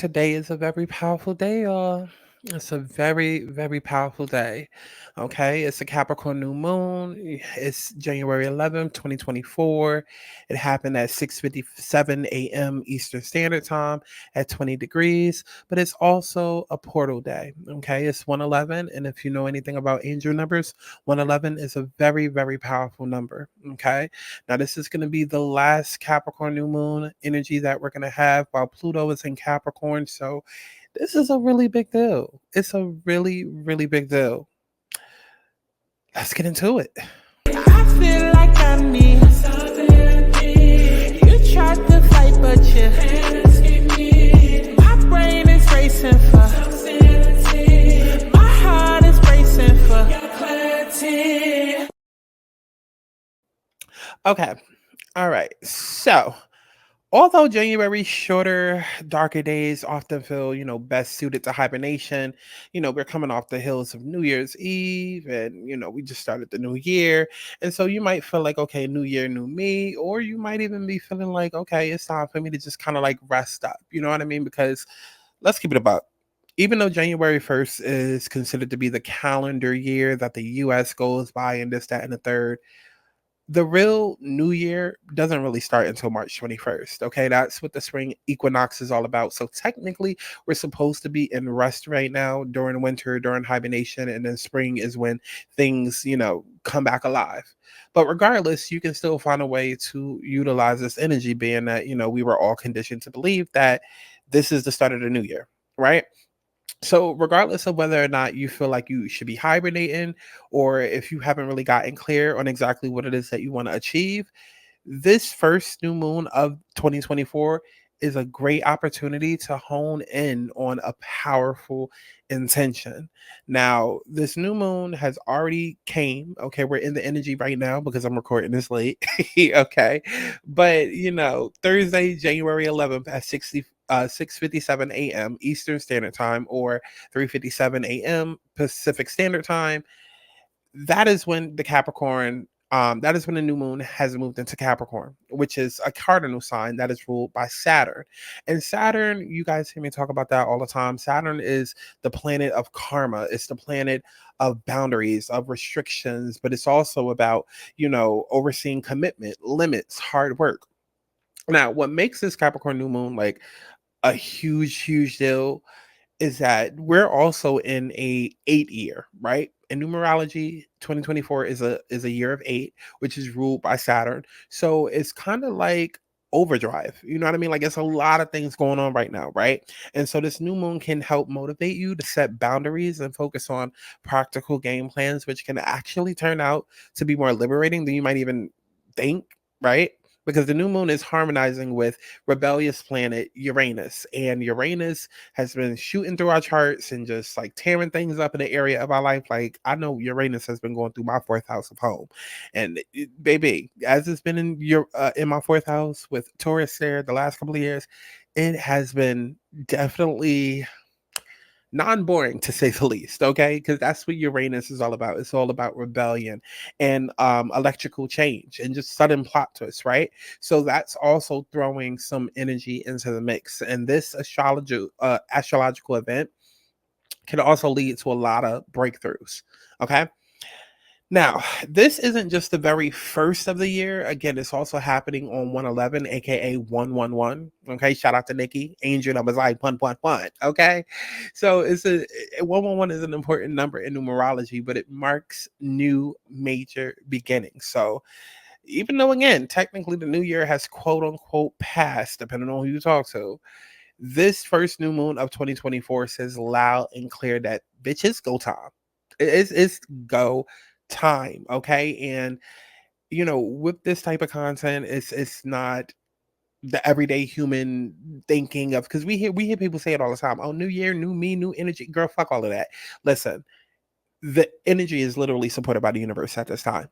Today is a very powerful day, y'all. It's a very, very powerful day. Okay, it's a Capricorn new moon. It's January 11th, 2024. It happened at 6:57 a.m. Eastern Standard Time at 20 degrees, but it's also a portal day. Okay, it's 111. And if you know anything about angel numbers, 111 is a very, very powerful number. Okay, now this is going to be the last Capricorn new moon energy that we're going to have while Pluto is in Capricorn. So this is a really big deal. It's a really, really big deal. Let's get into it. I feel like I need something. You tried to fight, but you can't escape me. My brain is racing for sanity. My heart is racing for clarity. Okay. All right. So, although January's shorter, darker days often feel, best suited to hibernation, we're coming off the hills of New Year's Eve and, we just started the new year. And so you might feel like, okay, new year, new me, or you might even be feeling like, okay, it's time for me to just kind of like rest up. You know what I mean? Because let's keep it about. Even though January 1st is considered to be the calendar year that the US goes by and this, that, and the third, the real new year doesn't really start until March 21st. Okay, that's what the spring equinox is all about. So technically, we're supposed to be in rest right now during winter, during hibernation, and then spring is when things, come back alive. But regardless, you can still find a way to utilize this energy, being that, we were all conditioned to believe that this is the start of the new year, right? So, regardless of whether or not you feel like you should be hibernating, or if you haven't really gotten clear on exactly what it is that you want to achieve, this first new moon of 2024 is a great opportunity to hone in on a powerful intention. Now, this new moon has already came. Okay, we're in the energy right now because I'm recording this late. Okay, but Thursday, January 11th at 6:57 a.m. Eastern Standard Time or 3:57 a.m. Pacific Standard Time, that is when that is when the new moon has moved into Capricorn, which is a cardinal sign that is ruled by Saturn. And Saturn, you guys hear me talk about that all the time. Saturn is the planet of karma. It's the planet of boundaries, of restrictions, but it's also about, overseeing commitment, limits, hard work. Now, what makes this Capricorn new moon like a huge, huge deal is that we're also in a 8 year, right? In numerology, 2024 is a year of 8, which is ruled by Saturn. So it's kind of like overdrive. You know what I mean? Like it's a lot of things going on right now, right? And so this new moon can help motivate you to set boundaries and focus on practical game plans, which can actually turn out to be more liberating than you might even think, right? Because the new moon is harmonizing with rebellious planet Uranus, and Uranus has been shooting through our charts and just like tearing things up in the area of our life. Like I know Uranus has been going through my fourth house of home, and baby, as it's been in my fourth house with Taurus there the last couple of years, it has been definitely non-boring to say the least, okay? Because that's what Uranus is all about. It's all about rebellion and electrical change and just sudden plot twists, right? So that's also throwing some energy into the mix. And this astrological event can also lead to a lot of breakthroughs. Okay. Now, this isn't just the very first of the year. Again, it's also happening on 111, aka 111. Okay, shout out to Nikki. Angel numbers like 111. Okay, so 111 is an important number in numerology, but it marks new major beginnings. So, even though again, technically the new year has quote unquote passed, depending on who you talk to, this first new moon of 2024 says loud and clear that bitches go time. It's go time, okay? And with this type of content, it's not the everyday human thinking of, because we hear people say it all the time. Oh, new year, new me, new energy. Girl, fuck all of that. Listen, the energy is literally supported by the universe at this time.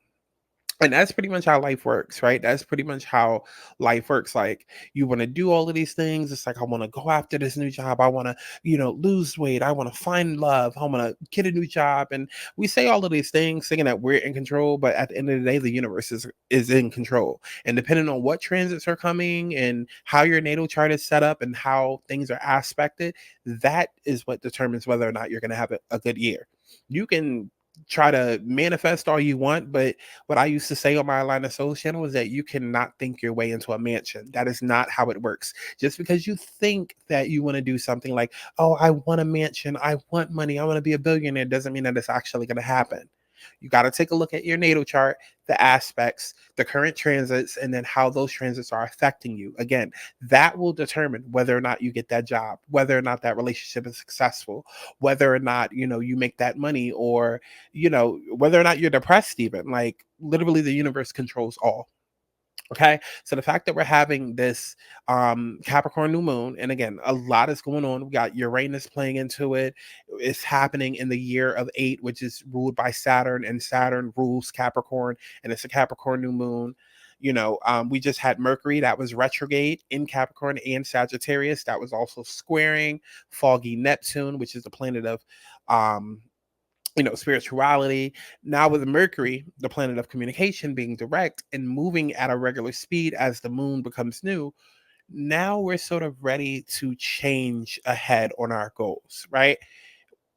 And that's pretty much how life works, right? That's pretty much how life works. Like, you want to do all of these things. It's like, I want to go after this new job. I want to, lose weight. I want to find love. I want to get a new job. And we say all of these things thinking that we're in control, but at the end of the day, the universe is in control. And depending on what transits are coming and how your natal chart is set up and how things are aspected, that is what determines whether or not you're going to have a good year. You can try to manifest all you want, but what I used to say on my Align the Soul channel is that you cannot think your way into a mansion. That is not how it works. Just because you think that you want to do something like, oh, I want a mansion, I want money, I want to be a billionaire, doesn't mean that it's actually going to happen. You got to take a look at your natal chart, the aspects, the current transits, and then how those transits are affecting you. Again, that will determine whether or not you get that job, whether or not that relationship is successful, whether or not, you make that money, or, whether or not you're depressed even. Like, literally, the universe controls all. Okay, so the fact that we're having this Capricorn new moon, and again, a lot is going on. We got Uranus playing into it. It's happening in the year of 8, which is ruled by Saturn, and Saturn rules Capricorn, and it's a Capricorn new moon. We just had Mercury that was retrograde in Capricorn and Sagittarius. That was also squaring foggy Neptune, which is the planet of spirituality. Now with Mercury, the planet of communication, being direct and moving at a regular speed as the moon becomes new, now we're sort of ready to change ahead on our goals, right?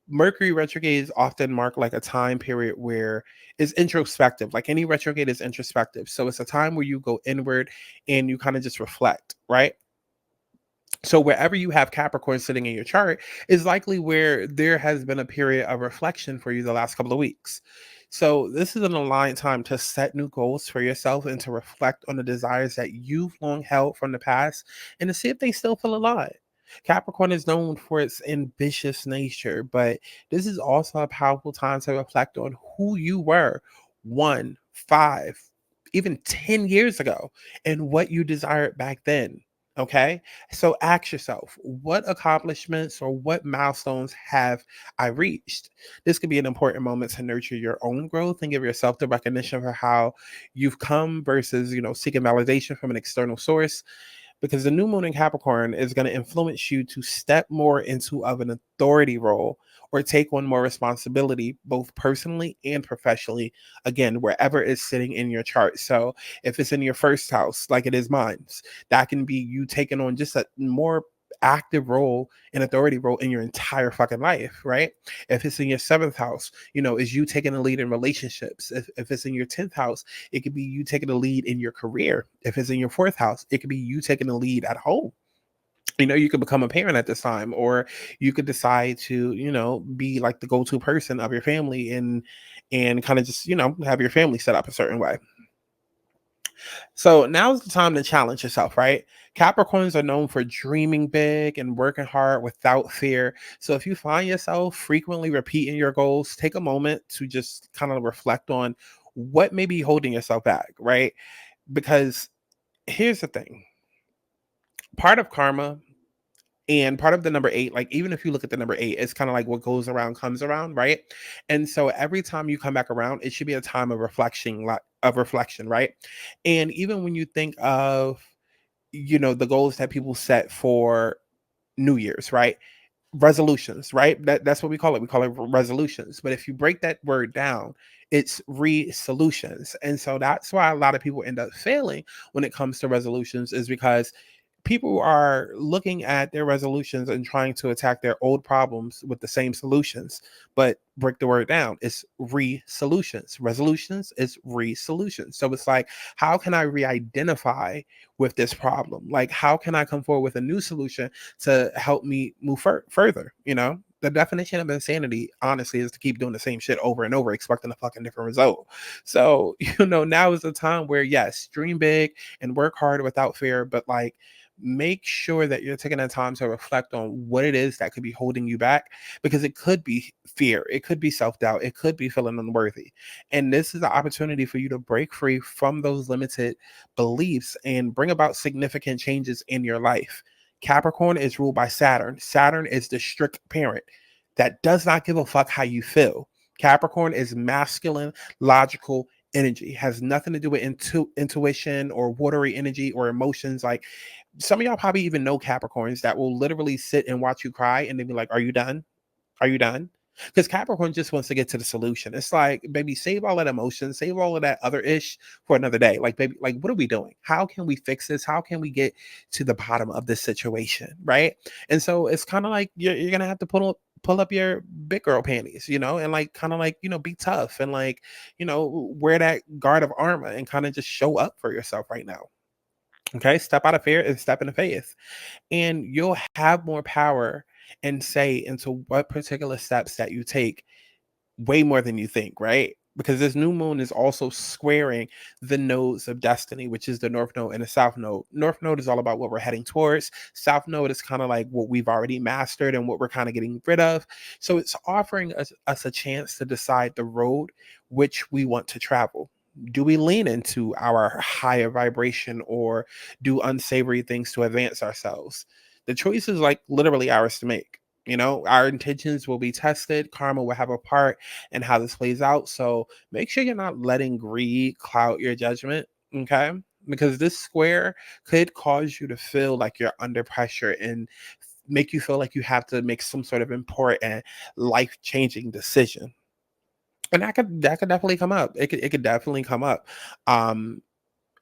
Mercury retrogrades often mark like a time period where it's introspective. Like, any retrograde is introspective. So it's a time where you go inward and you kind of just reflect, right? So wherever you have Capricorn sitting in your chart is likely where there has been a period of reflection for you the last couple of weeks. So this is an aligned time to set new goals for yourself and to reflect on the desires that you've long held from the past and to see if they still feel alive. Capricorn is known for its ambitious nature, but this is also a powerful time to reflect on who you were 1, 5, even 10 years ago and what you desired back then. Okay. So ask yourself, what accomplishments or what milestones have I reached? This could be an important moment to nurture your own growth and give yourself the recognition for how you've come versus, seeking validation from an external source, because the new moon in Capricorn is going to influence you to step more into of an authority role or take on more responsibility, both personally and professionally, again, wherever it's sitting in your chart. So if it's in your first house, like it is mine, that can be you taking on just a more active role and authority role in your entire fucking life, right? If it's in your 7th house, is you taking the lead in relationships. If it's in your 10th house, it could be you taking the lead in your career. If it's in your 4th house, it could be you taking the lead at home. You could become a parent at this time, or you could decide to, be like the go-to person of your family and kind of just, have your family set up a certain way. So now's the time to challenge yourself, right? Capricorns are known for dreaming big and working hard without fear. So if you find yourself frequently repeating your goals, take a moment to just kind of reflect on what may be holding yourself back, right? Because here's the thing. Part of karma and part of the number 8, like, even if you look at the number 8, it's kind of like what goes around comes around, right? And so every time you come back around, it should be a time of reflection, right? And even when you think of, the goals that people set for New Year's, right? Resolutions, right? That's what we call it. We call it resolutions. But if you break that word down, it's resolutions. And so that's why a lot of people end up failing when it comes to resolutions, is because people are looking at their resolutions and trying to attack their old problems with the same solutions. But break the word down, it's re-solutions. Resolutions is re-solutions. So it's like, how can I re-identify with this problem? Like, how can I come forward with a new solution to help me move further? The definition of insanity, honestly, is to keep doing the same shit over and over, expecting a fucking different result. So, now is the time where, yes, dream big and work hard without fear, but like, make sure that you're taking the time to reflect on what it is that could be holding you back, because it could be fear, it could be self-doubt, it could be feeling unworthy. And this is an opportunity for you to break free from those limited beliefs and bring about significant changes in your life. Capricorn is ruled by Saturn. Saturn is the strict parent that does not give a fuck how you feel. Capricorn is masculine, logical, energy. Has nothing to do with intuition or watery energy or emotions. Like some of y'all probably even know Capricorns that will literally sit and watch you cry and then be like, "Are you done? Are you done?" Because Capricorn just wants to get to the solution. It's like, baby, save all that emotion, save all of that other ish for another day. Like, baby, like, what are we doing? How can we fix this? How can we get to the bottom of this situation? Right. And so it's kind of like you're gonna have to pull up your big girl panties, and like kind of like, be tough and like, wear that guard of armor and kind of just show up for yourself right now. Okay. Step out of fear and step into faith, and you'll have more power and say into what particular steps that you take, way more than you think, right? Because this new moon is also squaring the nodes of destiny, which is the north node and the south node. North node is all about what we're heading towards. South node is kind of like what we've already mastered and what we're kind of getting rid of. So it's offering us a chance to decide the road which we want to travel. Do we lean into our higher vibration or do unsavory things to advance ourselves? The choice is like literally ours to make. Our intentions will be tested. Karma will have a part in how this plays out. So make sure you're not letting greed cloud your judgment. Okay. Because this square could cause you to feel like you're under pressure and make you feel like you have to make some sort of important life-changing decision. And that could definitely come up. It could definitely come up. Um,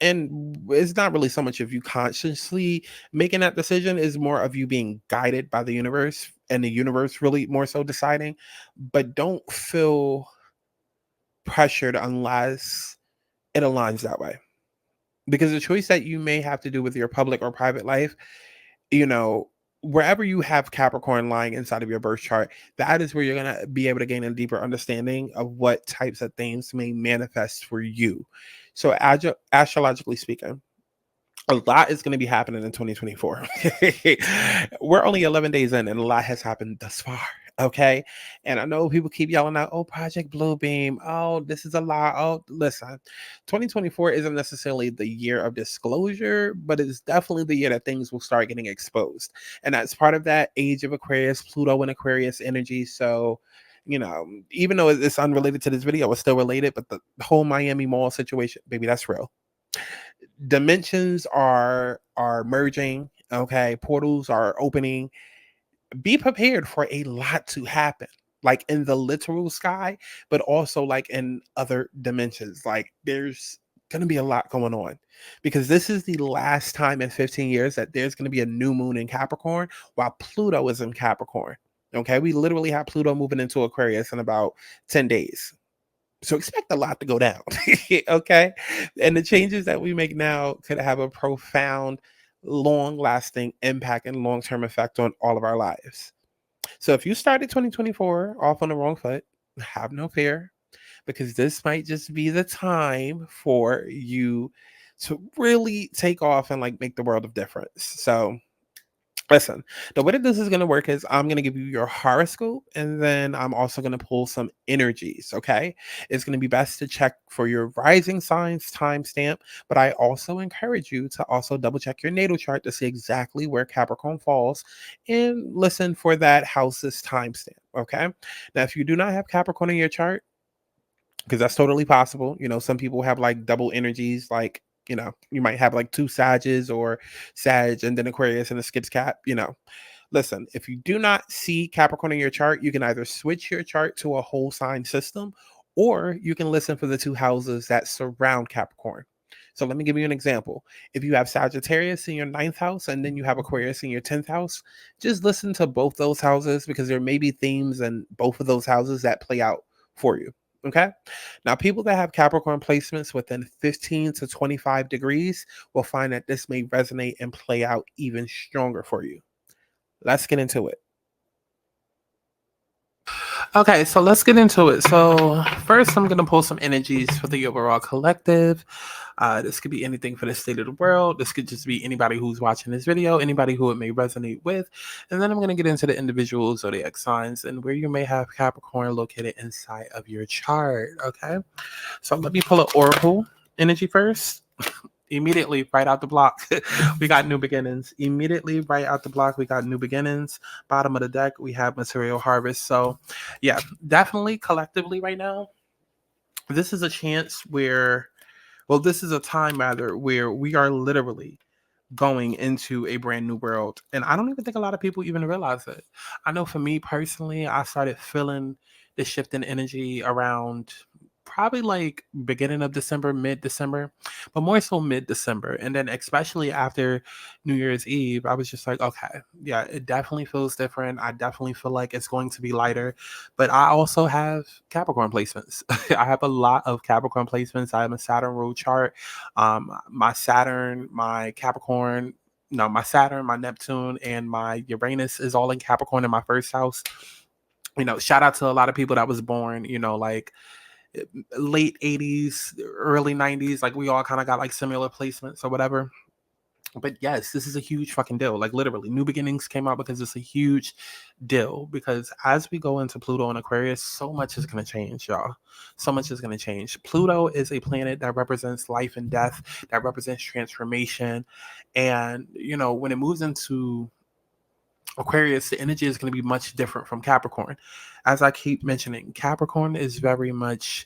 and it's not really so much of you consciously making that decision, is more of you being guided by the universe and the universe really more so deciding. But don't feel pressured unless it aligns that way, because the choice that you may have to do with your public or private life, you know wherever you have Capricorn lying inside of your birth chart, that is where you're going to be able to gain a deeper understanding of what types of things may manifest for you. So astrologically speaking, a lot is going to be happening in 2024. We're only 11 days in and a lot has happened thus far. Okay. And I know people keep yelling out, "Oh, Project Bluebeam. Oh, this is a lot." Oh, listen, 2024 isn't necessarily the year of disclosure, but it's definitely the year that things will start getting exposed. And that's part of that age of Aquarius, Pluto and Aquarius energy. So, even though it's unrelated to this video, it's still related, but the whole Miami Mall situation, baby, that's real. Dimensions are merging. Okay, portals are opening. Be prepared for a lot to happen, like in the literal sky, but also like in other dimensions. Like there's going to be a lot going on, because this is the last time in 15 years that there's going to be a new moon in Capricorn while Pluto is in Capricorn. Okay, we literally have Pluto moving into Aquarius in about 10 days. So expect a lot to go down. Okay. And the changes that we make now could have a profound, long lasting impact and long term effect on all of our lives. So if you started 2024 off on the wrong foot, have no fear, because this might just be the time for you to really take off and like make the world of difference. So listen, the way that this is going to work is I'm going to give you your horoscope and then I'm also going to pull some energies. Okay. It's going to be best to check for your rising signs timestamp, but I also encourage you to also double check your natal chart to see exactly where Capricorn falls and listen for that house's timestamp. Okay. Now, if you do not have Capricorn in your chart, because that's totally possible. Some people have like double energies, like, you might have like two Sages or Sag and then Aquarius and a skips Cap. Listen, if you do not see Capricorn in your chart, you can either switch your chart to a whole sign system, or you can listen for the two houses that surround Capricorn. So let me give you an example. If you have Sagittarius in your 9th house and then you have Aquarius in your 10th house, just listen to both those houses, because there may be themes in both of those houses that play out for you. Okay. Now, people that have Capricorn placements within 15 to 25 degrees will find that this may resonate and play out even stronger for you. Let's get into it. Okay, so let's get into it. So first, I'm going to pull some energies for the overall collective. This could be anything for the state of the world. This could just be anybody who's watching this video, anybody who it may resonate with. And then I'm going to get into the individual zodiac signs and where you may have Capricorn located inside of your chart. Okay, so let me pull an oracle energy first. Immediately right out the block, we got new beginnings. Immediately right out the block, we got new beginnings. Bottom of the deck, we have material harvest. So yeah, definitely collectively right now, this is a chance where, well, this is a time rather where we are literally going into a brand new world. And I don't even think a lot of people even realize it. I know for me personally, I started feeling the shift in energy around probably like beginning of December, mid December, but more so mid December. And then especially after New Year's Eve, I was just like, okay, yeah, it definitely feels different. I definitely feel like it's going to be lighter. But I also have Capricorn placements. I have a lot of Capricorn placements. I have a Saturn rule chart. My Saturn, my Capricorn, no, my Saturn, my Neptune, and my Uranus is all in Capricorn in my first house. Shout out to a lot of people that was born, like late 80s, early 90s. Like we all kind of got like similar placements or whatever. But yes, this is a huge fucking deal. Like literally, New Beginnings came out because it's a huge deal. Because as we go into Pluto and Aquarius, so much is going to change, y'all. So much is going to change. Pluto is a planet that represents life and death, that represents transformation. And, when it moves into Aquarius, the energy is going to be much different from Capricorn. As I keep mentioning, Capricorn is very much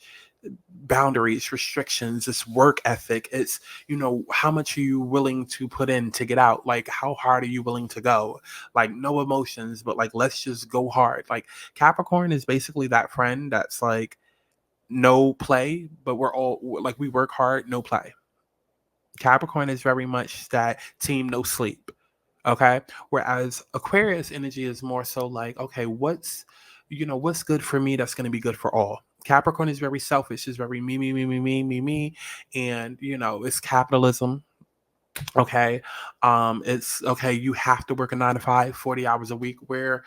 boundaries, restrictions, it's work ethic. It's, how much are you willing to put in to get out? Like, how hard are you willing to go? Like, no emotions, but like, let's just go hard. Like, Capricorn is basically that friend that's like, no play, but we're all like, we work hard, no play. Capricorn is very much that team, no sleep. Okay. Whereas Aquarius energy is more so like, okay, what's good for me that's going to be good for all. Capricorn is very selfish, is very me, me, me, me, me, me, me. And, it's capitalism. Okay. It's okay. You have to work a 9 to 5, 40 hours a week, where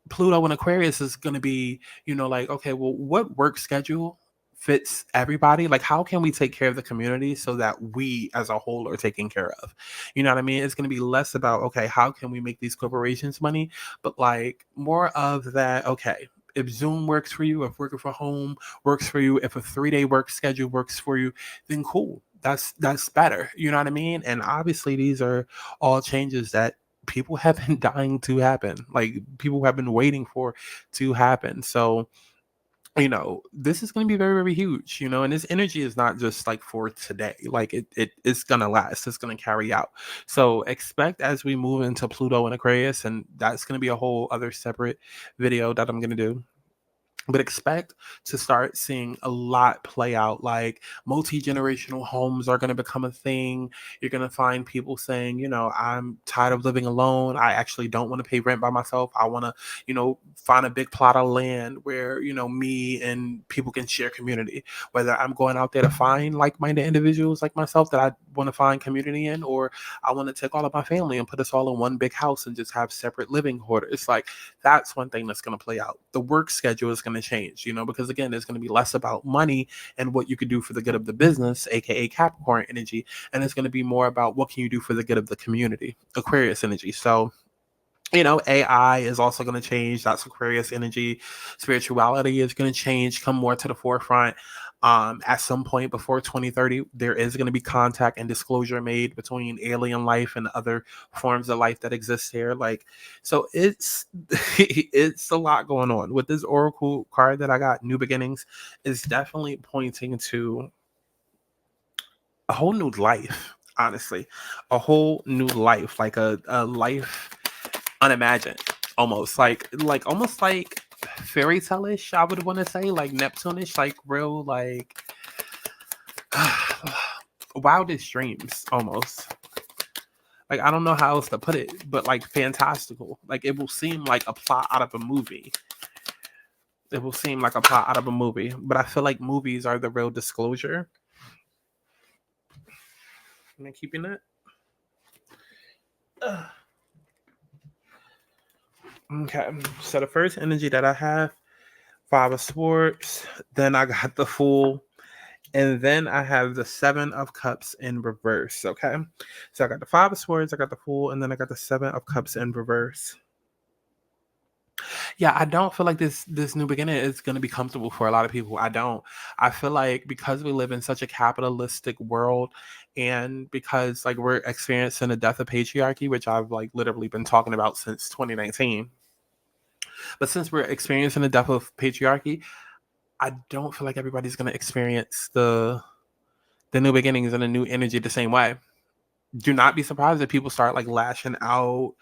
Pluto and Aquarius is going to be, like, okay, well, what work schedule fits everybody? Like, how can we take care of the community so that we as a whole are taken care of? You know what I mean? It's going to be less about, okay, how can we make these corporations money, but like more of that, okay, if Zoom works for you, if working from home works for you, if a 3-day work schedule works for you, then cool. That's better. You know what I mean? And obviously these are all changes that people have been dying to happen. Like people have been waiting for to happen. So, this is going to be very, very huge, and this energy is not just like for today. Like it's going to last. It's going to carry out. So expect as we move into Pluto and Aquarius, and that's going to be a whole other separate video that I'm going to do, but expect to start seeing a lot play out. Like multi-generational homes are going to become a thing. You're going to find people saying, I'm tired of living alone. I actually don't want to pay rent by myself. I want to, find a big plot of land where, me and people can share community. Whether I'm going out there to find like-minded individuals like myself that I want to find community in, or I want to take all of my family and put us all in one big house and just have separate living quarters. Like that's one thing that's going to play out. The work schedule is going to change, because again, there's going to be less about money and what you could do for the good of the business, aka Capricorn energy, and it's going to be more about what can you do for the good of the community, Aquarius energy. So AI is also going to change. That's Aquarius energy. Spirituality is going to change, come more to the forefront. At some point before 2030, there is going to be contact and disclosure made between alien life and other forms of life that exist here. Like, so it's it's a lot going on with this Oracle card that I got. New Beginnings is definitely pointing to a whole new life. Honestly, a whole new life, like a life unimagined, almost like fairy tale-ish, I would want to say, like Neptune-ish, like real, like wildest dreams almost. Like I don't know how else to put it, but like fantastical. Like it will seem like a plot out of a movie. It will seem like a plot out of a movie, but I feel like movies are the real disclosure. Am I keeping it? Okay, so the first energy that I have, Five of Swords, then I got the Fool, and then I have the Seven of Cups in reverse. Okay, so I got the Five of Swords, I got the Fool, and then I got the Seven of Cups in reverse. Yeah, I don't feel like this new beginning is going to be comfortable for a lot of people. I don't. I feel like because we live in such a capitalistic world, and because like we're experiencing the death of patriarchy, which I've like literally been talking about since 2019. But since we're experiencing the death of patriarchy, I don't feel like everybody's going to experience the new beginnings and the new energy the same way. Do not be surprised if people start like lashing out,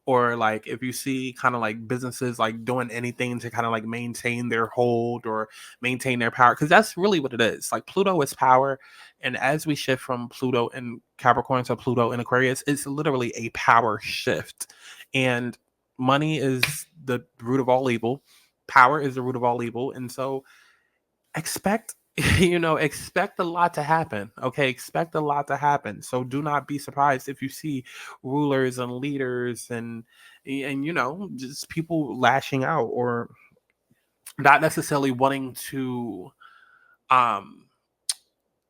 or like if you see kind of like businesses like doing anything to kind of like maintain their hold or maintain their power, because that's really what it is. Like Pluto is power, and as we shift from Pluto and Capricorn to Pluto and Aquarius, it's literally a power shift. And money is the root of all evil, power is the root of all evil, and so expect expect a lot to happen. Okay, expect a lot to happen. So do not be surprised if you see rulers and leaders and just people lashing out, or not necessarily wanting to um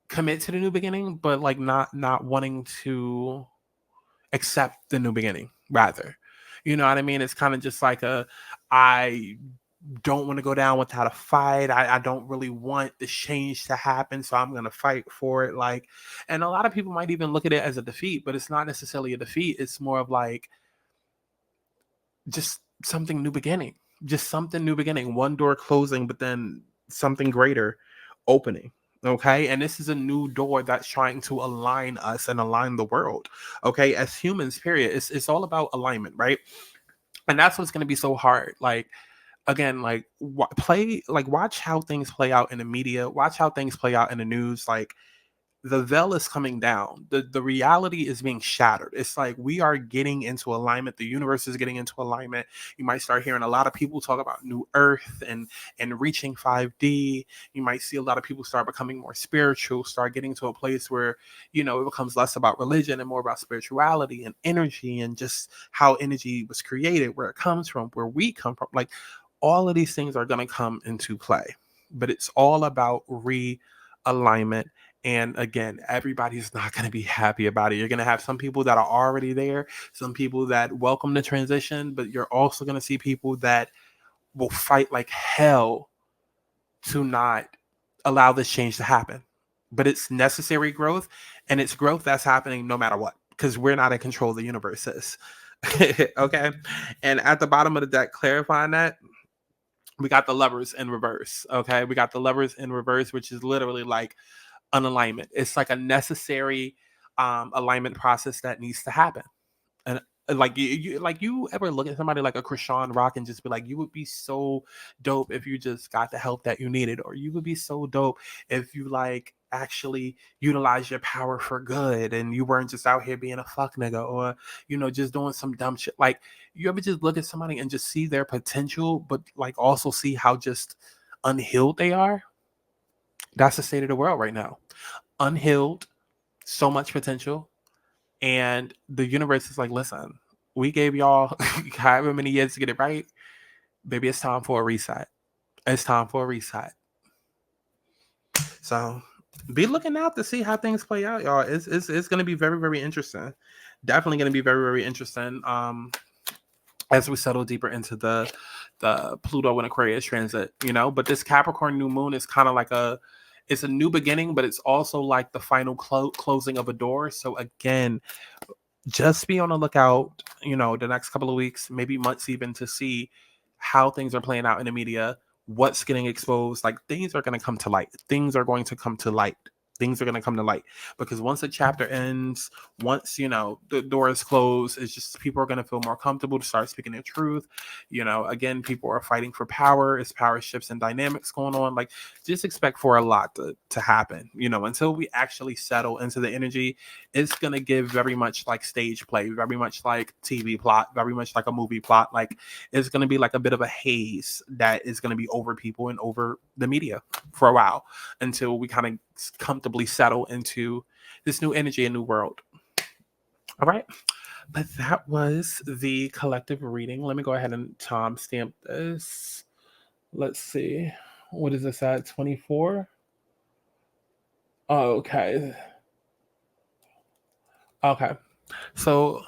commit to the new beginning, but like not wanting to accept the new beginning, rather. You know what I mean? It's kind of just like I don't want to go down without a fight. I don't really want the change to happen, so I'm going to fight for it. Like, and a lot of people might even look at it as a defeat, but it's not necessarily a defeat. It's more of like just something new beginning, just something new beginning. One door closing, but then something greater opening. Okay. And this is a new door that's trying to align us and align the world. Okay. As humans, period. It's all about alignment, right? And that's what's going to be so hard. Like, again, like watch how things play out in the media, watch how things play out in the news. Like, the veil is coming down, the reality is being shattered. It's like we are getting into alignment, the universe is getting into alignment. You might start hearing a lot of people talk about new earth and reaching 5D. You might see a lot of people start becoming more spiritual, start getting to a place where it becomes less about religion and more about spirituality and energy, and just how energy was created, where it comes from, where we come from. Like, all of these things are going to come into play, but it's all about realignment. And again, everybody's not going to be happy about it. You're going to have some people that are already there, some people that welcome the transition, but you're also going to see people that will fight like hell to not allow this change to happen. But it's necessary growth, and it's growth that's happening no matter what, because we're not in control of the universe is. Okay. And at the bottom of the deck, clarifying that, we got the Lovers in reverse. Okay. We got the Lovers in reverse, which is literally like an alignment. It's like a necessary alignment process that needs to happen. And like you ever look at somebody like a Krishan Rock and just be like, you would be so dope if you just got the help that you needed, or you would be so dope if you like actually utilize your power for good and you weren't just out here being a fuck nigga, or just doing some dumb shit. Like, you ever just look at somebody and just see their potential, but like also see how just unhealed they are? That's the state of the world right now. Unhealed, so much potential. And the universe is like, listen, we gave y'all however many years to get it right. Baby, it's time for a reset. It's time for a reset. So be looking out to see how things play out, y'all. It's going to be very, very interesting. Definitely going to be very, very interesting. As we settle deeper into the Pluto and Aquarius transit, but this Capricorn new moon is kind of like it's a new beginning, but it's also like the final closing of a door. So again, just be on the lookout, the next couple of weeks, maybe months even, to see how things are playing out in the media, what's getting exposed. Like, things are going to come to light. Things are going to come to light. Things are going to come to light, because once the chapter ends, once the door is closed, it's just people are going to feel more comfortable to start speaking their truth. Again, people are fighting for power. It's power shifts and dynamics going on. Like, just expect for a lot to happen. Until we actually settle into the energy, it's going to give very much like stage play, very much like TV plot, very much like a movie plot. Like, it's going to be like a bit of a haze that is going to be over people and over the media for a while, until we kind of comfortably settle into this new energy and new world. All right. But that was the collective reading. Let me go ahead and timestamp this. Let's see. What is this at? 24? Oh, okay. Okay. So,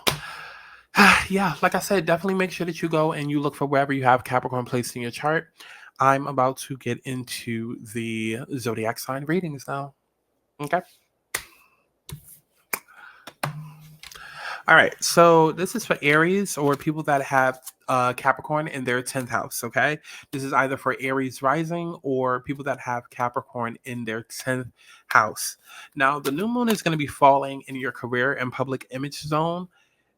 yeah, like I said, definitely make sure that you go and you look for wherever you have Capricorn placed in your chart. I'm about to get into the zodiac sign readings now. Okay. All right, so this is for Aries or people that have Capricorn in their 10th house, okay? This is either for Aries rising or people that have Capricorn in their 10th house. Now, the new moon is going to be falling in your career and public image zone.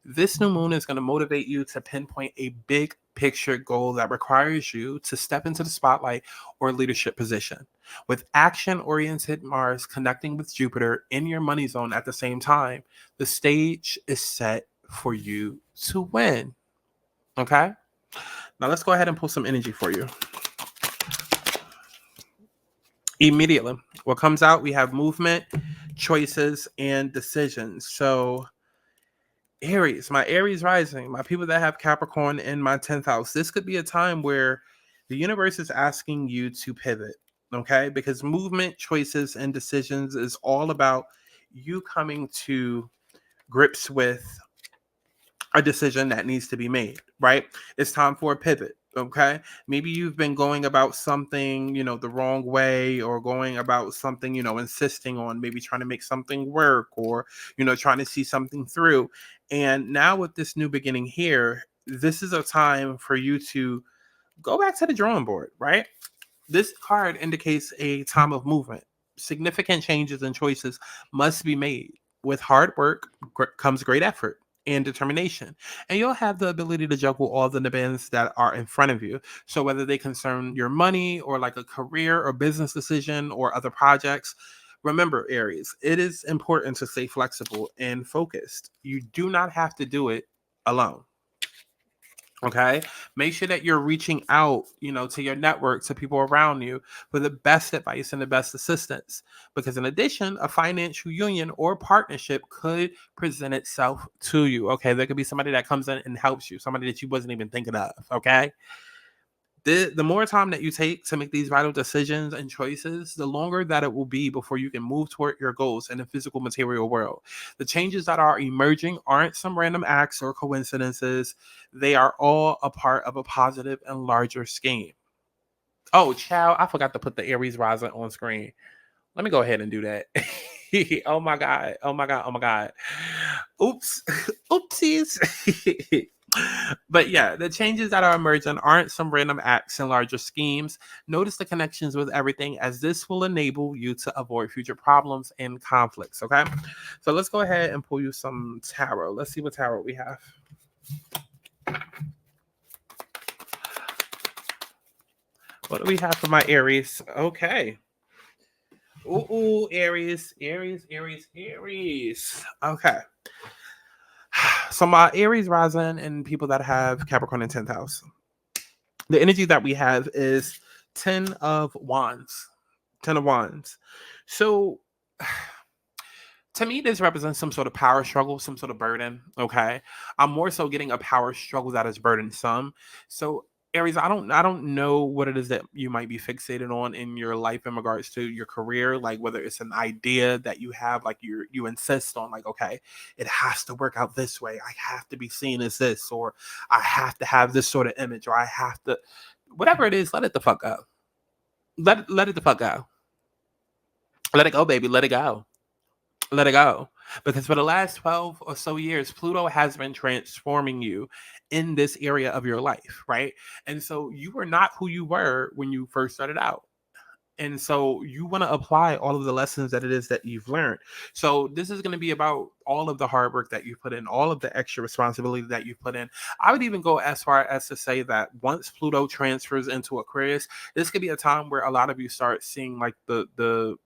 This new moon is going to motivate you to pinpoint a big picture goal that requires you to step into the spotlight or leadership position. With action oriented Mars connecting with Jupiter in your money zone at the same time, the stage is set for you to win. Okay? Now let's go ahead and pull some energy for you. Immediately, what comes out, we have movement, choices, and decisions. So, Aries, my Aries rising, my people that have Capricorn in my 10th house, this could be a time where the universe is asking you to pivot, okay? Because movement, choices, and decisions is all about you coming to grips with a decision that needs to be made, right? It's time for a pivot. Okay. Maybe you've been going about something, the wrong way, or going about something, insisting on maybe trying to make something work, or, trying to see something through. And now with this new beginning here, this is a time for you to go back to the drawing board, right? This card indicates a time of movement. Significant changes and choices must be made. With hard work comes great effort and determination. And you'll have the ability to juggle all the demands that are in front of you. So, whether they concern your money or like a career or business decision or other projects, remember, Aries, it is important to stay flexible and focused. You do not have to do it alone. Okay. Make sure that you're reaching out, to your network, to people around you for the best advice and the best assistance. Because in addition, a financial union or partnership could present itself to you. Okay. There could be somebody that comes in and helps you, somebody that you wasn't even thinking of. Okay. The more time that you take to make these vital decisions and choices, the longer that it will be before you can move toward your goals in the physical material world. The changes that are emerging aren't some random acts or coincidences. They are all a part of a positive and larger scheme. Oh, child, I forgot to put the Aries rising on screen. Let me go ahead and do that. Oh my God. Oh my God. Oh my God. Oops. Oopsies. But yeah, the changes that are emerging aren't some random acts and larger schemes. Notice the connections with everything, as this will enable you to avoid future problems and conflicts. Okay. So let's go ahead and pull you some tarot. Let's see what tarot we have. What do we have for my Aries? Okay. Ooh, Aries. Okay. So my Aries rising and people that have Capricorn in 10th house. The energy that we have is 10 of Wands. 10 of Wands. So to me, this represents some sort of power struggle, some sort of burden. Okay. I'm more so getting a power struggle that is burdensome. So Aries, I don't know what it is that you might be fixated on in your life in regards to your career, like whether it's an idea that you have, like you insist on, like, okay, it has to work out this way. I have to be seen as this, or I have to have this sort of image, or I have to, whatever it is, let it the fuck go. Let it the fuck go. Let it go, baby. Let it go. Let it go. Because for the last 12 or so years, Pluto has been transforming you in this area of your life, right? And so you were not who you were when you first started out. And so you want to apply all of the lessons that it is that you've learned. So this is going to be about all of the hard work that you put in, all of the extra responsibility that you put in. I would even go as far as to say that once Pluto transfers into Aquarius, this could be a time where a lot of you start seeing like the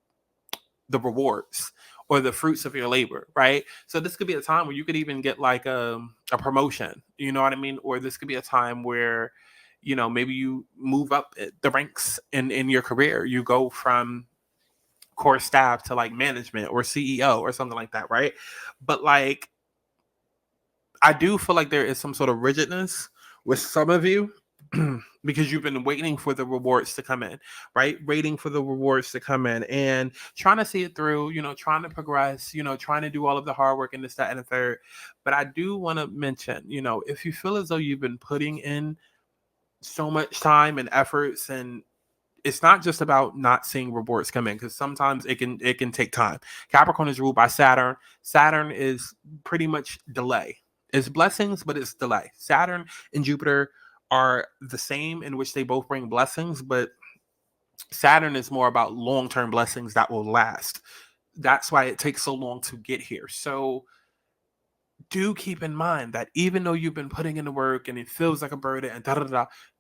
rewards or the fruits of your labor, right? So this could be a time where you could even get like a promotion, you know what I mean? Or this could be a time where, maybe you move up the ranks in your career. You go from core staff to like management or CEO or something like that, right? But like, I do feel like there is some sort of rigidness with some of you because you've been waiting for the rewards to come in, right? Waiting for the rewards to come in and trying to see it through, trying to progress, trying to do all of the hard work and this, that, and the third. But I do want to mention, if you feel as though you've been putting in so much time and efforts and it's not just about not seeing rewards come in, because sometimes it can take time. Capricorn is ruled by Saturn. Saturn is pretty much delay. It's blessings, but it's delay. Saturn and Jupiter are the same in which they both bring blessings, but Saturn is more about long-term blessings that will last. That's why it takes so long to get here. So do keep in mind that even though you've been putting in the work and it feels like a burden and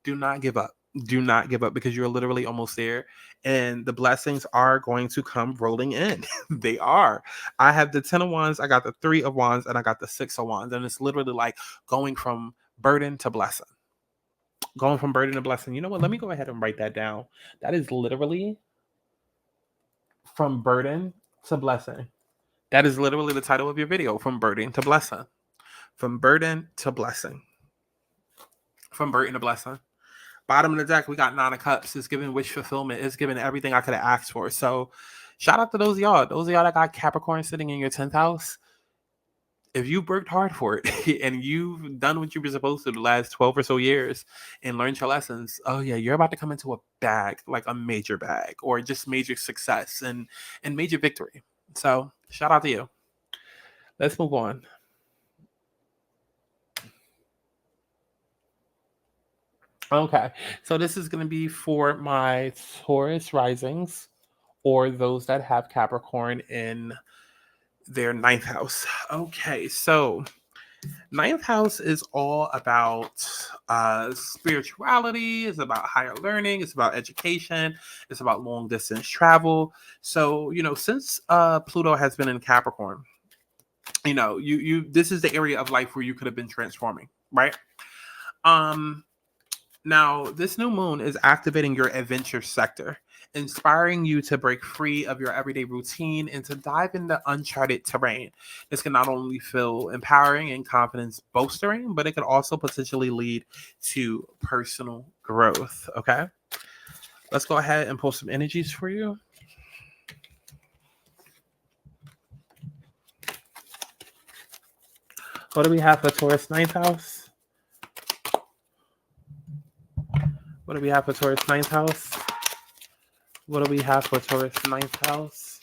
do not give up. Do not give up, because you're literally almost there, and the blessings are going to come rolling in. They are. I have the 10 of Wands, I got the 3 of Wands, and I got the 6 of Wands, and it's literally like going from burden to blessing. Going from burden to blessing. You know what? Let me go ahead and write that down. That is literally from burden to blessing. That is literally the title of your video, from burden to blessing. From burden to blessing. From burden to blessing. Bottom of the deck, we got 9 of Cups. It's giving wish fulfillment. It's giving everything I could have asked for. So shout out to those of y'all. Those of y'all that got Capricorn sitting in your 10th house. If you worked hard for it and you've done what you were supposed to the last 12 or so years and learned your lessons, oh yeah, you're about to come into a bag, like a major bag, or just major success and major victory. So shout out to you. Let's move on. Okay, so this is going to be for my Taurus risings, or those that have Capricorn in their 9th house. Okay, so 9th house is all about spirituality. It's about higher learning. It's about education. It's about long distance travel. So, you know, since Pluto has been in Capricorn, you know, you this is the area of life where you could have been transforming, right? Now, this new moon is activating your adventure sector, inspiring you to break free of your everyday routine and to dive into uncharted terrain. This can not only feel empowering and confidence bolstering, but it could also potentially lead to personal growth. Okay, let's go ahead and pull some energies for you. What do we have for Taurus 9th house? What do we have for Taurus 9th house? What do we have for Taurus 9th house?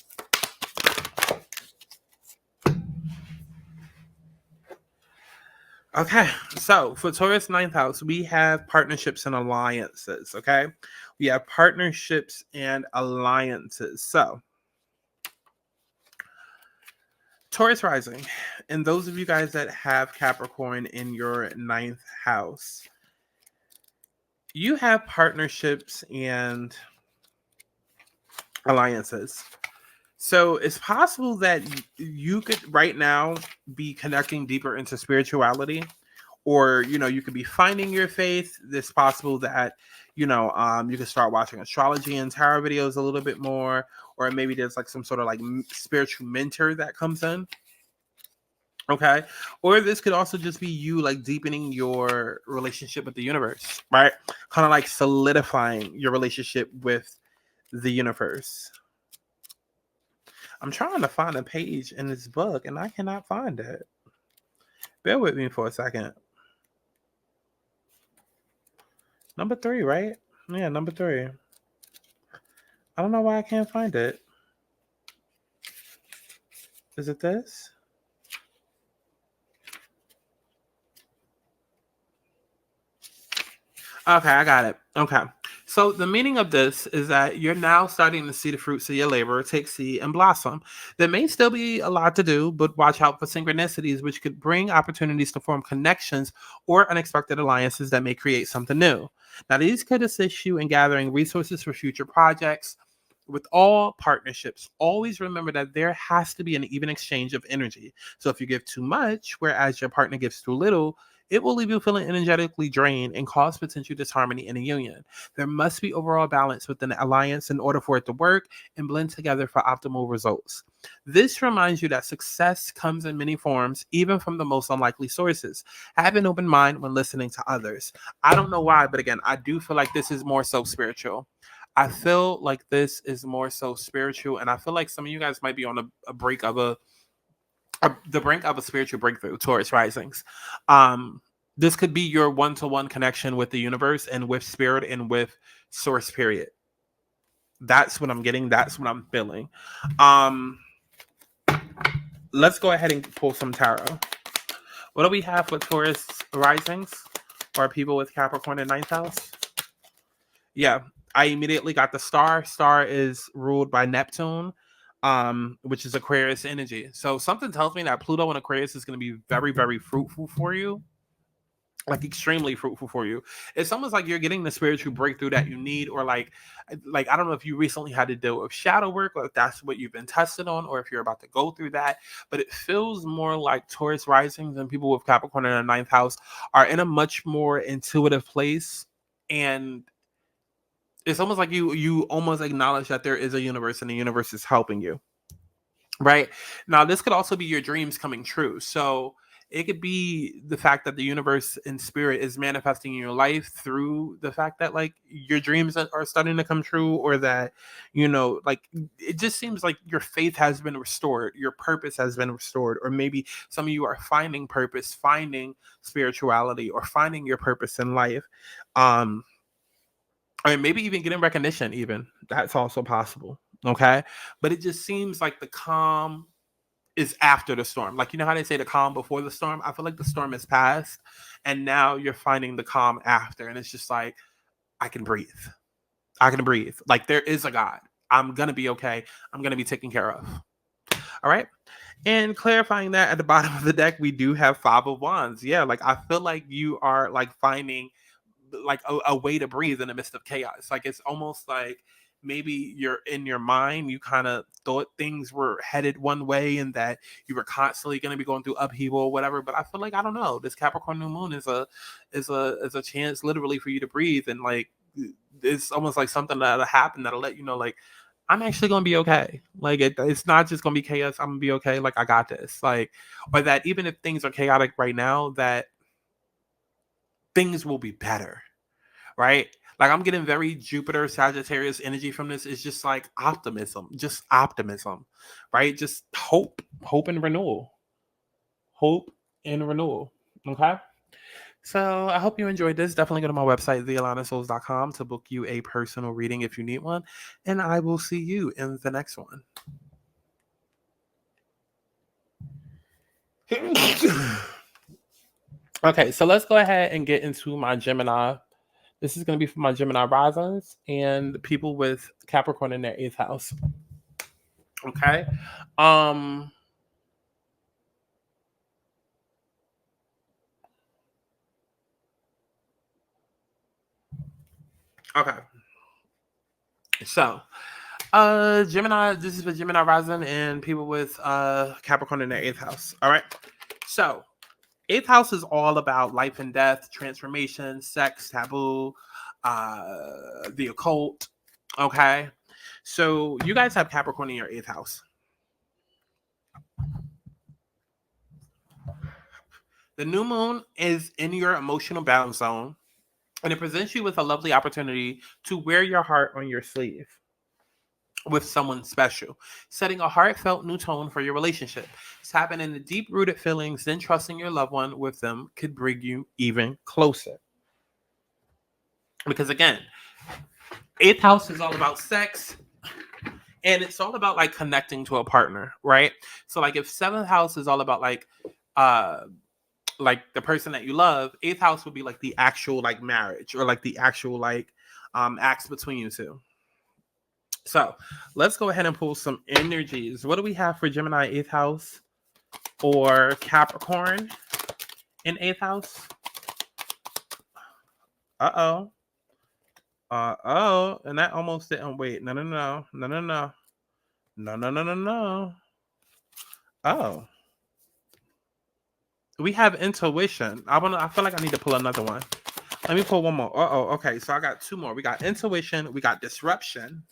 Okay, so for Taurus 9th house, we have partnerships and alliances, okay? We have partnerships and alliances. So, Taurus rising, and those of you guys that have Capricorn in your 9th house, you have partnerships and alliances. So it's possible that you could right now be connecting deeper into spirituality, or, you know, you could be finding your faith. It's possible that, you know, you could start watching astrology and tarot videos a little bit more, or maybe there's like some sort of like spiritual mentor that comes in. Okay. Or this could also just be you like deepening your relationship with the universe, right? Kind of like solidifying your relationship with the universe. I'm trying to find a page in this book and I cannot find it. Bear with me for a second. Number 3, right? Yeah, number 3. I don't know why I can't find it. Is it this? Okay, I got it. Okay. So the meaning of this is that you're now starting to see the fruits of your labor take seed and blossom. There may still be a lot to do, but watch out for synchronicities, which could bring opportunities to form connections or unexpected alliances that may create something new. Now, these could assist you in gathering resources for future projects. With all partnerships, always remember that there has to be an even exchange of energy. So if you give too much, whereas your partner gives too little, it will leave you feeling energetically drained and cause potential disharmony in a union. There must be overall balance within the alliance in order for it to work and blend together for optimal results. This reminds you that success comes in many forms, even from the most unlikely sources. Have an open mind when listening to others. I don't know why, but again, I do feel like this is more so spiritual. I feel like this is more so spiritual, and I feel like some of you guys might be on the brink of the brink of a spiritual breakthrough, Taurus risings. This could be your one-to-one connection with the universe and with spirit and with source, period. That's what I'm getting. That's what I'm feeling. Um, let's go ahead and pull some tarot. What do we have for Taurus risings or people with Capricorn in ninth house? Yeah, I immediately got the star. Star is ruled by Neptune, which is Aquarius energy. So something tells me that Pluto and Aquarius is going to be very, very fruitful for you, like extremely fruitful for you. It's almost like you're getting the spiritual breakthrough that you need, or like I don't know if you recently had to deal with shadow work, or if that's what you've been tested on, or if you're about to go through that. But it feels more like Taurus risings and people with Capricorn in the ninth house are in a much more intuitive place, and it's almost like you almost acknowledge that there is a universe and the universe is helping you. Right. Now, this could also be your dreams coming true. So it could be the fact that the universe and spirit is manifesting in your life through the fact that like your dreams are starting to come true, or that, like it just seems like your faith has been restored, your purpose has been restored, or maybe some of you are finding purpose, finding spirituality, or finding your purpose in life. Or maybe even getting recognition, even. That's also possible. Okay. But it just seems like the calm is after the storm. Like, you know how they say the calm before the storm? I feel like the storm has passed and now you're finding the calm after. And it's just like, I can breathe. I can breathe. Like, there is a God. I'm going to be okay. I'm going to be taken care of. All right. And clarifying that at the bottom of the deck, we do have Five of Wands. Yeah. Like, I feel like you are like finding like a way to breathe in the midst of chaos. Like, it's almost like maybe you're in your mind, you kind of thought things were headed one way and that you were constantly going to be going through upheaval or whatever. But I feel like, I don't know, this Capricorn new moon is a chance literally for you to breathe. And like, it's almost like something that'll happen that'll let you know, like, I'm actually going to be okay. Like, it's not just going to be chaos. I'm going to be okay. Like, I got this. Like, or that even if things are chaotic right now, that things will be better, right? Like, I'm getting very Jupiter Sagittarius energy from this. It's just like optimism, right? Just hope and renewal, hope and renewal. Okay. So I hope you enjoyed this. Definitely go to my website, thealanisouls.com, to book you a personal reading if you need one. And I will see you in the next one. Okay, so let's go ahead and get into my Gemini. This is going to be for my Gemini risings and people with Capricorn in their 8th house. Okay. Okay. So, Gemini, this is for Gemini rising and people with Capricorn in their 8th house. All right. So, 8th house is all about life and death, transformation, sex, taboo, the occult. Okay. So, you guys have Capricorn in your 8th house. The new moon is in your emotional balance zone, and it presents you with a lovely opportunity to wear your heart on your sleeve with someone special, setting a heartfelt new tone for your relationship. Tapping into deep-rooted feelings, then trusting your loved one with them could bring you even closer. Because again, 8th house is all about sex, and it's all about like connecting to a partner, right? So like if 7th house is all about like the person that you love, 8th house would be like the actual like marriage, or like the actual like acts between you two. So let's go ahead and pull some energies. What do we have for Gemini 8th house or Capricorn in 8th house? Uh-oh. And that almost didn't wait. No. Oh. We have intuition. I feel like I need to pull another one. Let me pull one more. Okay. So I got 2 more. We got intuition, we got disruption.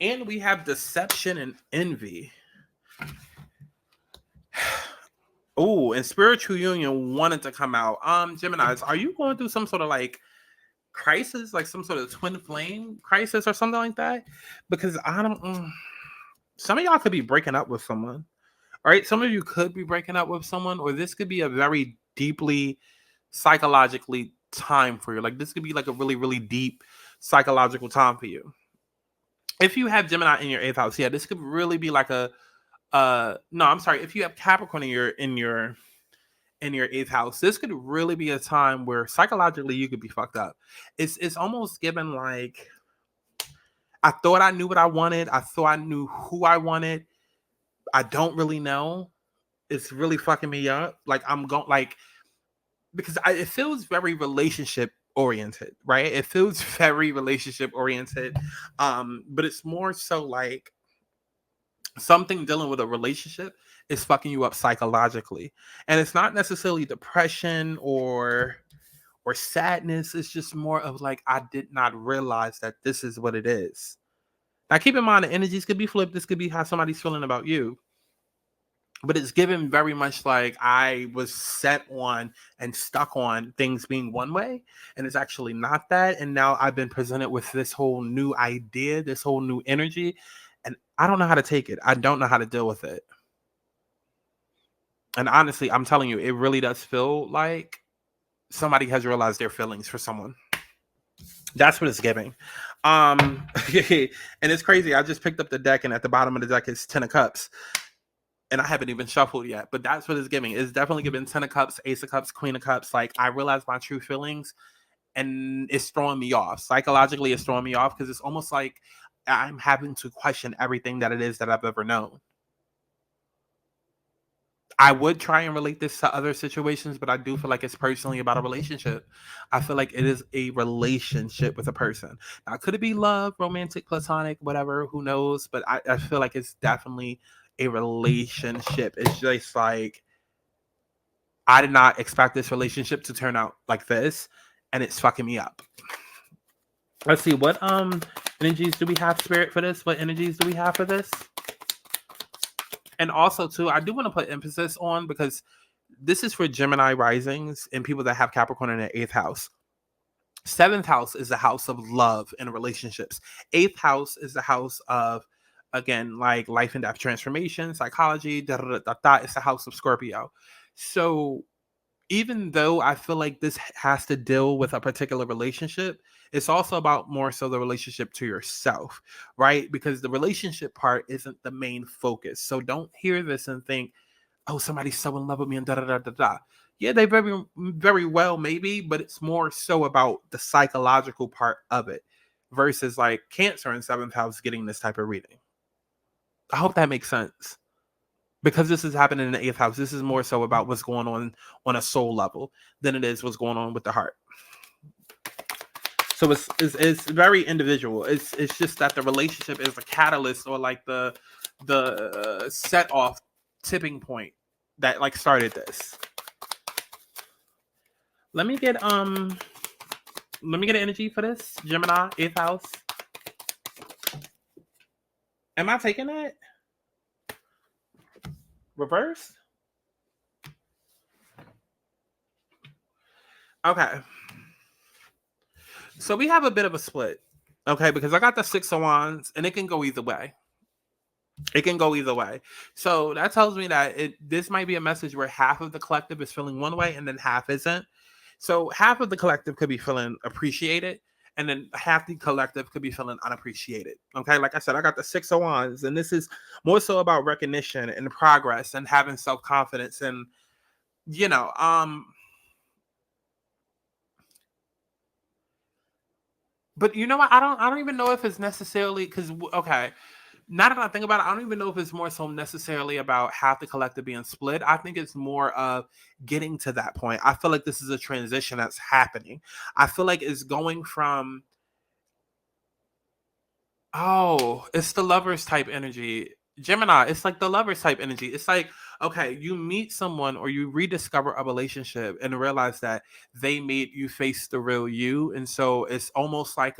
And we have deception and envy. Oh, and spiritual union wanted to come out. Geminis, are you going through some sort of like crisis, like some sort of twin flame crisis or something like that? Because I don't. Some of y'all could be breaking up with someone. All right, some of you could be breaking up with someone, or this could be a very deeply psychologically time for you. Like this could be like a really, really deep psychological time for you. If you have Gemini in your 8th house, yeah, this could really be like a no, I'm sorry. If you have Capricorn in your 8th house, this could really be a time where psychologically you could be fucked up. It's almost given like, I thought I knew what I wanted. I thought I knew who I wanted. I don't really know. It's really fucking me up. Like I'm going like, because it feels very relationship oriented, right? It feels very relationship oriented. But it's more so like something dealing with a relationship is fucking you up psychologically. And it's not necessarily depression or sadness. It's just more of like, I did not realize that this is what it is. Now keep in mind the energies could be flipped. This could be how somebody's feeling about you. But it's given very much like I was set on and stuck on things being one way, and it's actually not that. And now I've been presented with this whole new idea, this whole new energy, and I don't know how to take it. I don't know how to deal with it. And honestly, I'm telling you, it really does feel like somebody has realized their feelings for someone. That's what it's giving. And it's crazy. I just picked up the deck, and at the bottom of the deck is 10 of Cups. And I haven't even shuffled yet, but that's what it's giving. It's definitely giving 10 of Cups, Ace of Cups, Queen of Cups. Like, I realize my true feelings, and it's throwing me off. Psychologically, it's throwing me off because it's almost like I'm having to question everything that it is that I've ever known. I would try and relate this to other situations, but I do feel like it's personally about a relationship. I feel like it is a relationship with a person. Now, could it be love, romantic, platonic, whatever? Who knows? But I feel like it's definitely a relationship. It's just like, I did not expect this relationship to turn out like this, and it's fucking me up. Let's see, what energies do we have, Spirit, for this? What energies do we have for this? And also, too, I do want to put emphasis on, because this is for Gemini risings and people that have Capricorn in their 8th house. 7th house is the house of love and relationships. 8th house is the house of, again, like life and death transformation, psychology, It's the house of Scorpio. So even though I feel like this has to deal with a particular relationship, it's also about more so the relationship to yourself, right? Because the relationship part isn't the main focus. So don't hear this and think, oh, somebody's so in love with me and da da da da da. Yeah, they very, very well maybe, but it's more so about the psychological part of it versus like Cancer in 7th house getting this type of reading. I hope that makes sense. Because this is happening in the 8th house, this is more so about what's going on a soul level than it is what's going on with the heart. So it's very individual. It's just that the relationship is the catalyst, or like the set off tipping point that like started this. Let me get an energy for this. Gemini, 8th house. Am I taking that? Reverse? Okay. So we have a bit of a split. Okay, because I got the 6 of Wands, and it can go either way. It can go either way. So that tells me that this might be a message where half of the collective is feeling one way and then half isn't. So half of the collective could be feeling appreciated, and then half the collective could be feeling unappreciated. Okay, like I said, I got the 6 of Wands, and this is more so about recognition and progress and having self-confidence, and but you know what? I don't even know if it's necessarily, because okay, now that I think about it, I don't even know if it's more so necessarily about half the collective being split. I think it's more of getting to that point. I feel like this is a transition that's happening. I feel like it's going from, it's the lovers type energy. Gemini, it's like the lovers type energy. It's like, okay, you meet someone or you rediscover a relationship and realize that they made you face the real you. And so it's almost like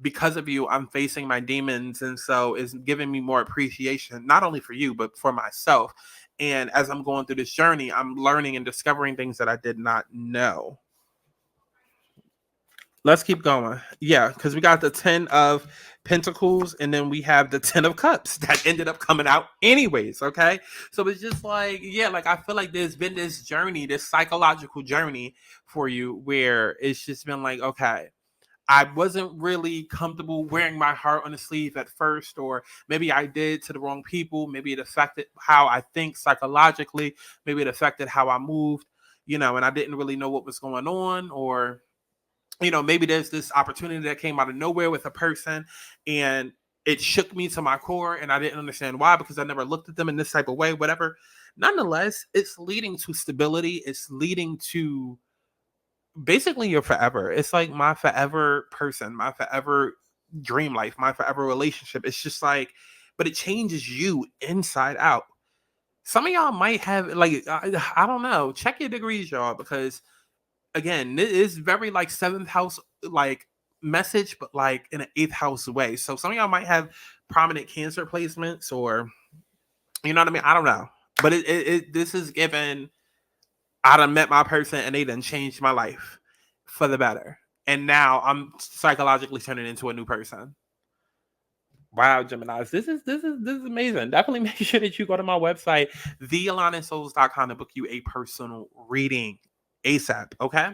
because of you, I'm facing my demons. And so it's giving me more appreciation, not only for you, but for myself. And as I'm going through this journey, I'm learning and discovering things that I did not know. Let's keep going. Yeah, because we got the 10 of Pentacles and then we have the 10 of Cups that ended up coming out anyways. Okay. So it's just like, yeah, like I feel like there's been this journey, this psychological journey for you where it's just been like, okay, I wasn't really comfortable wearing my heart on the sleeve at first, or maybe I did to the wrong people. Maybe it affected how I think psychologically. Maybe it affected how I moved, and I didn't really know what was going on, or maybe there's this opportunity that came out of nowhere with a person and it shook me to my core and I didn't understand why because I never looked at them in this type of way, whatever. Nonetheless, it's leading to stability. It's leading to basically your forever. It's like my forever person, my forever dream life, my forever relationship. It's just like, but it changes you inside out. Some of y'all might have, like, I don't know. Check your degrees, y'all, because again, it is very like seventh house like message, but like in an eighth house way. So some of y'all might have prominent Cancer placements, or you know what I mean. I don't know, but it this is given. I done met my person and they done changed my life for the better, and now I'm psychologically turning into a new person. Wow, Geminis, this is amazing. Definitely make sure that you go to my website, thealignmentsouls.com, to book you a personal reading ASAP. Okay.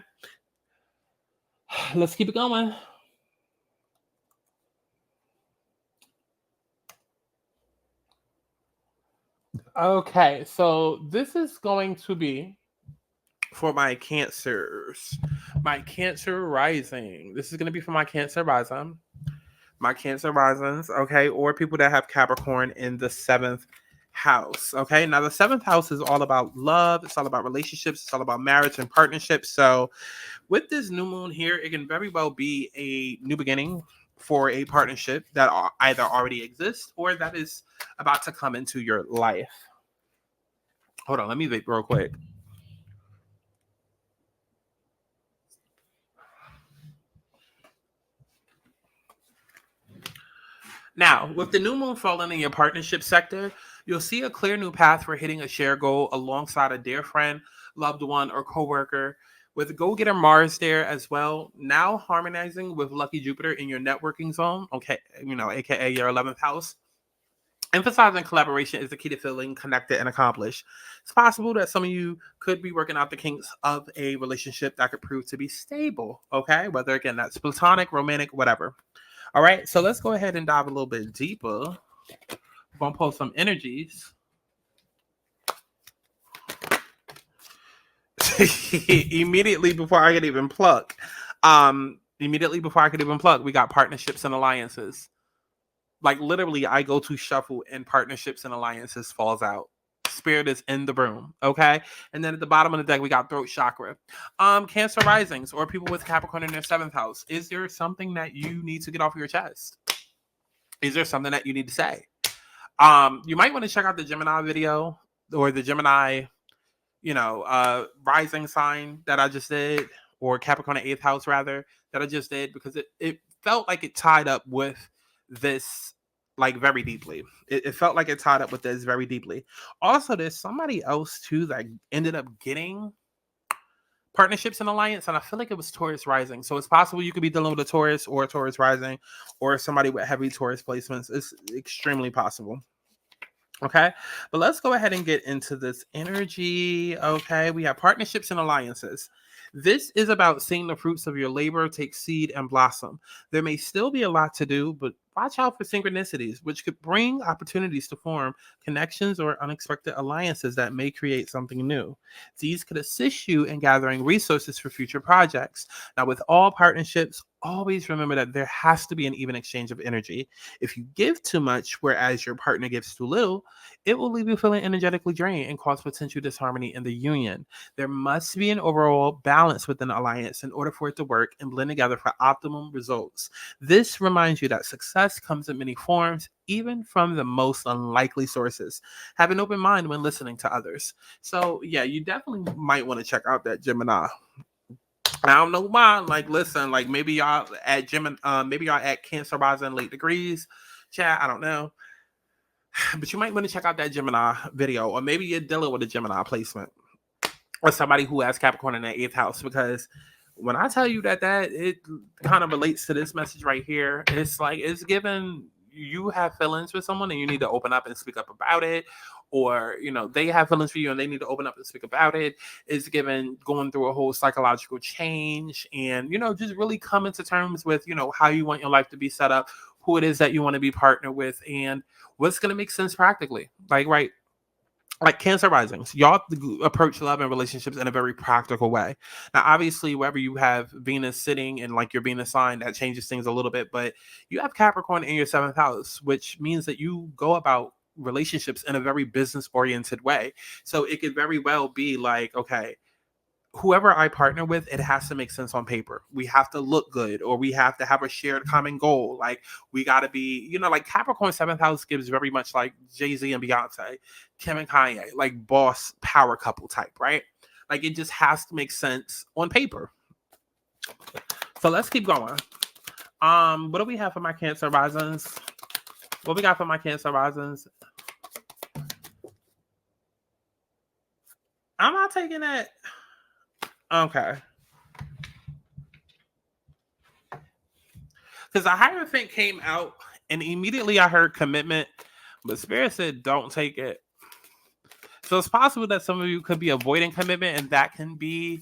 Let's keep it going. Okay, so this is going to be for my Cancers. My Cancer rising. This is going to be for my Cancer rising. My Cancer risings, okay, or people that have Capricorn in the seventh house. Okay, now the seventh house is all about love, it's all about relationships, it's all about marriage and partnerships. So with this new moon here, it can very well be a new beginning for a partnership that either already exists or that is about to come into your life. Hold on, let me vape real quick. Now, with the new moon falling in your partnership sector, you'll see a clear new path for hitting a shared goal alongside a dear friend, loved one, or coworker. With go-getter Mars there as well, now harmonizing with lucky Jupiter in your networking zone, okay, aka your 11th house. Emphasizing collaboration is the key to feeling connected and accomplished. It's possible that some of you could be working out the kinks of a relationship that could prove to be stable, okay? Whether, again, that's platonic, romantic, whatever. All right, so let's go ahead and dive a little bit deeper. We're going to pull some energies. Immediately before I could even pluck, we got partnerships and alliances. Like literally, I go to shuffle and partnerships and alliances falls out. Spirit is in the room, okay? And then at the bottom of the deck, we got throat chakra. Cancer risings or people with Capricorn in their seventh house. Is there something that you need to get off your chest? Is there something that you need to say? You might want to check out the Gemini video or the Gemini, rising sign that I just did, or Capricorn 8th house rather, that I just did, because it felt like it tied up with this like very deeply. It felt like it tied up with this very deeply. Also, there's somebody else too that ended up getting partnerships and alliance, and I feel like it was Taurus rising. So it's possible you could be dealing with a Taurus or a Taurus rising or somebody with heavy Taurus placements. It's extremely possible. Okay, but let's go ahead and get into this energy. Okay, we have partnerships and alliances. This is about seeing the fruits of your labor take seed and blossom. There may still be a lot to do, but watch out for synchronicities, which could bring opportunities to form connections or unexpected alliances that may create something new. These could assist you in gathering resources for future projects. Now, with all partnerships, always remember that there has to be an even exchange of energy. If you give too much, whereas your partner gives too little, it will leave you feeling energetically drained and cause potential disharmony in the union. There must be an overall balance within the alliance in order for it to work and blend together for optimum results. This reminds you that success comes in many forms, even from the most unlikely sources. Have an open mind when listening to others. So, yeah, you definitely might want to check out that Gemini. I don't know why. Like, listen, like maybe y'all at Gemini, maybe y'all at Cancer rising late degrees. Chat, I don't know. But you might want to check out that Gemini video, or maybe you're dealing with a Gemini placement or somebody who has Capricorn in their eighth house, because When I tell you that it kind of relates to this message right here, it's like it's given you have feelings with someone and you need to open up and speak up about it, or they have feelings for you and they need to open up and speak about it. It's given going through a whole psychological change and just really coming to terms with how you want your life to be set up, who it is that you want to be partnered with, and what's going to make sense practically. Like Cancer risings, y'all approach love and relationships in a very practical way. Now, obviously, wherever you have Venus sitting and like your Venus sign, that changes things a little bit. But you have Capricorn in your seventh house, which means that you go about relationships in a very business oriented way. So it could very well be like, okay, whoever I partner with, it has to make sense on paper. We have to look good, or we have to have a shared common goal. Like we got to be, like Capricorn seventh house gives very much like Jay-Z and Beyonce, Kim and Kanye, like boss power couple type, right? Like it just has to make sense on paper. So let's keep going. What do we have for my Cancer risings? What we got for my Cancer risings? I'm not taking it. Okay. Because the Hierophant came out and immediately I heard commitment, but Spirit said don't take it. So it's possible that some of you could be avoiding commitment, and that can be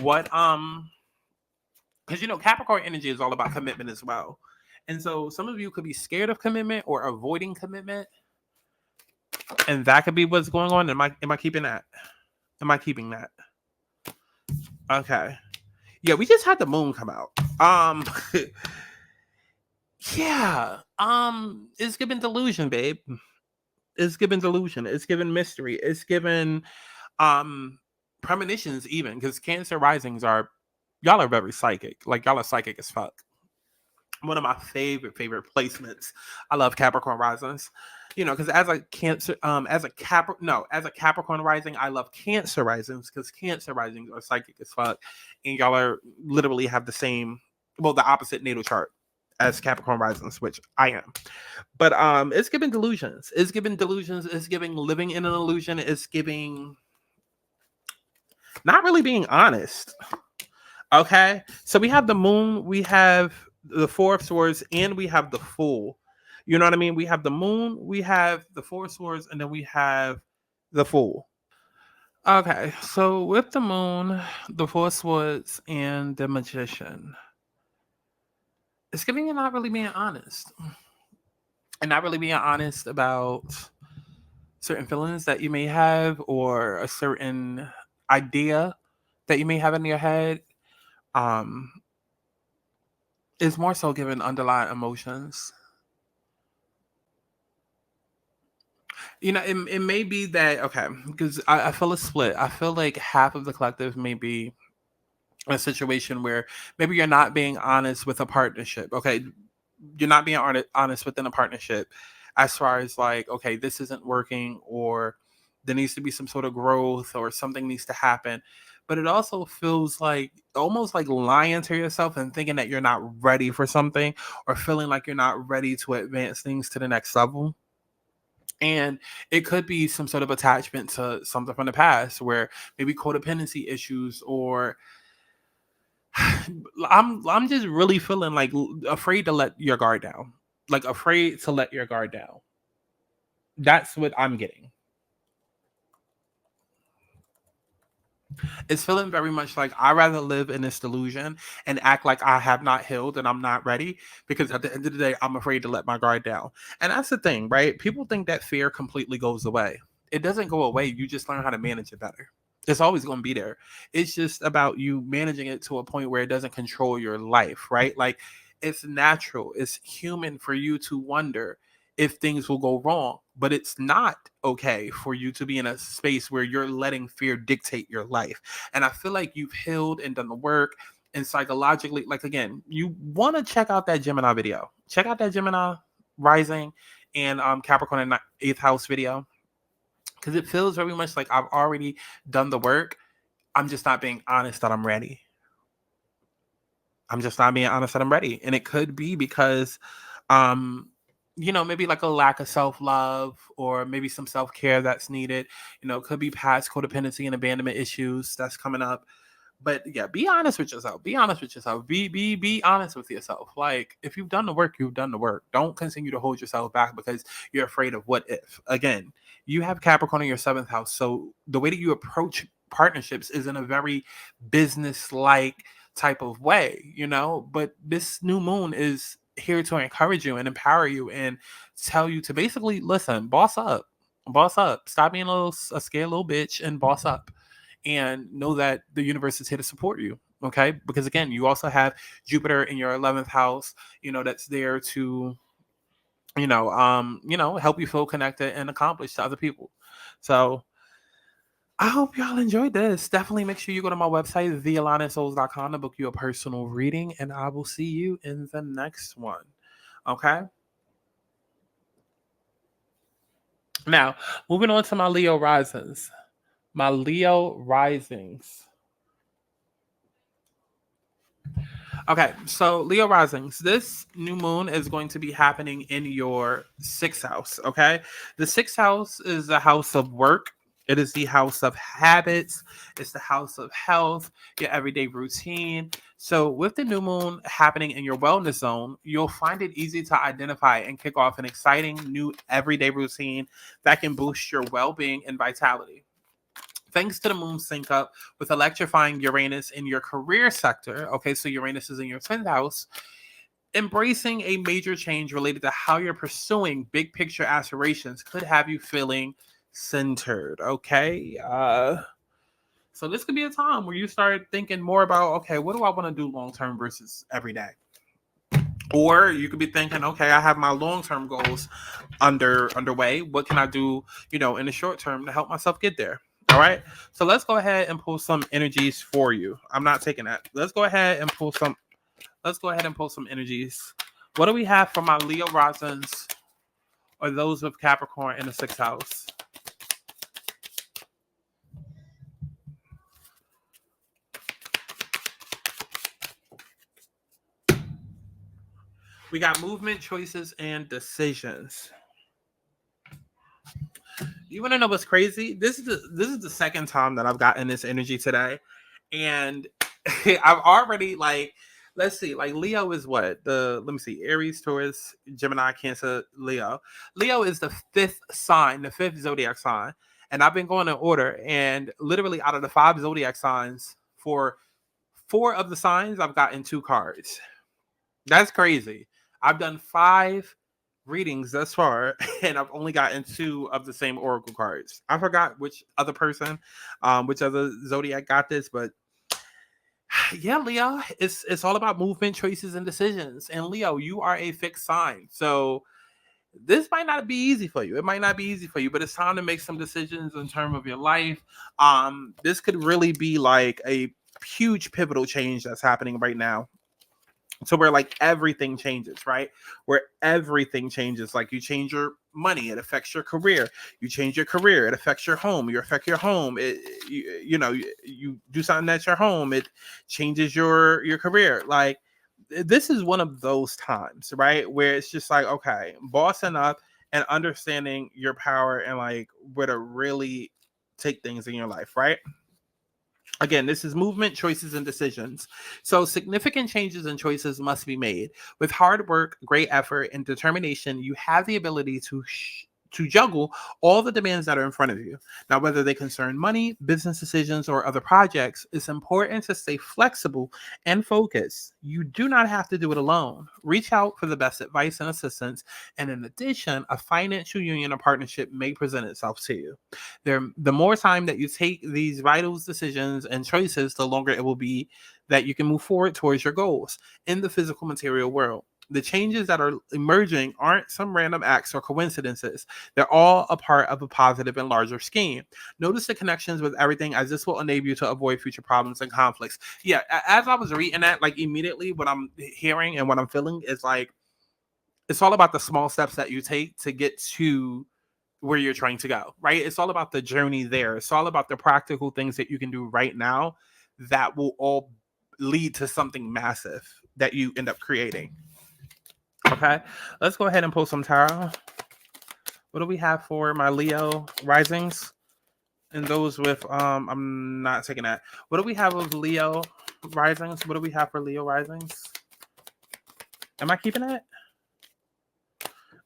what because Capricorn energy is all about commitment as well. And so some of you could be scared of commitment or avoiding commitment. And that could be what's going on. Am I keeping that? Am I keeping that? Okay. Yeah, we just had the moon come out. Yeah. It's given delusion, babe. It's given delusion. It's given mystery. It's given premonitions even, because Cancer risings y'all are very psychic. Like y'all are psychic as fuck. One of my favorite placements. I love Capricorn risings. Because as a Capricorn rising, I love Cancer risings because Cancer risings are psychic as fuck, and y'all are literally have the opposite natal chart as Capricorn risings, which I am. But it's giving delusions. It's giving delusions. It's giving living in an illusion. It's giving not really being honest. Okay, so we have the moon, we have the Four of Swords, and we have the Fool. You know what I mean? We have the moon, we have the Four of Swords, and then we have the Fool. Okay, so with the moon, the Four of Swords, and the Magician, it's giving you not really being honest. And not really being honest about certain feelings that you may have, or a certain idea that you may have in your head. Is more so given underlying emotions. It may be that, okay, because I feel a split. I feel like half of the collective may be a situation where maybe you're not being honest with a partnership. Okay, you're not being honest within a partnership as far as like, okay, this isn't working, or there needs to be some sort of growth, or something needs to happen. But it also feels like almost like lying to yourself and thinking that you're not ready for something, or feeling like you're not ready to advance things to the next level. And it could be some sort of attachment to something from the past, where maybe codependency issues, or I'm just really feeling like afraid to let your guard down. Like afraid to let your guard down. That's what I'm getting. It's feeling very much like I'd rather live in this delusion and act like I have not healed and I'm not ready, because at the end of the day, I'm afraid to let my guard down. And that's the thing, right? People think that fear completely goes away. It doesn't go away. You just learn how to manage it better. It's always going to be there. It's just about you managing it to a point where it doesn't control your life, right? Like it's natural, it's human for you to wonder if things will go wrong, but it's not okay for you to be in a space where you're letting fear dictate your life. And I feel like you've healed and done the work, and psychologically, like again, you want to check out that Gemini video. Check out that Gemini rising and Capricorn in 8th house video, because it feels very much like I've already done the work. I'm just not being honest that I'm ready. I'm just not being honest that I'm ready. And it could be because maybe like a lack of self-love, or maybe some self-care that's needed. It could be past codependency and abandonment issues that's coming up. But yeah, be honest with yourself. Be honest with yourself. Be honest with yourself. Like, if you've done the work, you've done the work. Don't continue to hold yourself back because you're afraid of what if. Again, you have Capricorn in your seventh house, so the way that you approach partnerships is in a very business-like type of way, But this new moon is here to encourage you and empower you and tell you to basically listen, boss up, stop being a scared little bitch and boss up, and know that the universe is here to support you. Okay, because again, you also have Jupiter in your 11th house, that's there to help you feel connected and accomplished to other people. So I hope y'all enjoyed this. Definitely make sure you go to my website, thealignedSouls.com, to book you a personal reading, and I will see you in the next one. Okay? Now, moving on to my Leo risings. My Leo risings. Okay, so Leo risings, this new moon is going to be happening in your sixth house, okay? The sixth house is the house of work. It is the house of habits. It's the house of health, your everyday routine. So with the new moon happening in your wellness zone, you'll find it easy to identify and kick off an exciting new everyday routine that can boost your well-being and vitality. Thanks to the moon sync up with electrifying Uranus in your career sector, okay, so Uranus is in your 10th house, embracing a major change related to how you're pursuing big picture aspirations could have you feeling centered, okay? So this could be a time where you start thinking more about, okay, what do I want to do long term versus every day? Or you could be thinking, okay, I have my long-term goals underway. What can I do, in the short term to help myself get there? All right. So let's go ahead and pull some energies for you. I'm not taking that. Let's go ahead and pull some energies. What do we have for my Leo risings or those with Capricorn in the sixth house? We got movement, choices, and decisions. You want to know what's crazy? This is the second time that I've gotten this energy today, and I've already let's see, Leo is what? Let me see, Aries, Taurus, Gemini, Cancer, Leo. Leo is the fifth sign, the fifth zodiac sign, and I've been going in order, and literally out of the 5 zodiac signs, for 4 of the signs, I've gotten 2 cards. That's crazy. I've done 5 readings thus far, and I've only gotten 2 of the same oracle cards. I forgot which other zodiac got this, but yeah, Leo, it's all about movement, choices, and decisions. And Leo, you are a fixed sign, so this might not be easy for you. It might not be easy for you, but it's time to make some decisions in terms of your life. This could really be like a huge pivotal change that's happening right now. So where everything changes, right? Where everything changes, you change your money, it affects your career. You change your career, it affects your home. You affect your home. You do something at your home, it changes your career. This is one of those times, right? Where it's just okay, bossing up and understanding your power and where to really take things in your life, right? Again, this is movement, choices, and decisions. So significant changes and choices must be made. With hard work, great effort, and determination, you have the ability to juggle all the demands that are in front of you. Now, whether they concern money, business decisions, or other projects, it's important to stay flexible and focused. You do not have to do it alone. Reach out for the best advice and assistance. And in addition, a financial union or partnership may present itself to you. The more time that you take these vital decisions and choices, the longer it will be that you can move forward towards your goals in the physical material world. The changes that are emerging aren't some random acts or coincidences. They're all a part of a positive and larger scheme. Notice the connections with everything, as this will enable you to avoid future problems and conflicts. Yeah, as I was reading that, immediately what I'm hearing and what I'm feeling is it's all about the small steps that you take to get to where you're trying to go, right? It's all about the journey there. It's all about the practical things that you can do right now that will all lead to something massive that you end up creating. Okay, let's go ahead and pull some tarot. What do we have for my Leo risings And those with I'm not taking that. What do we have of Leo risings? What do we have for Leo risings? Am I keeping it?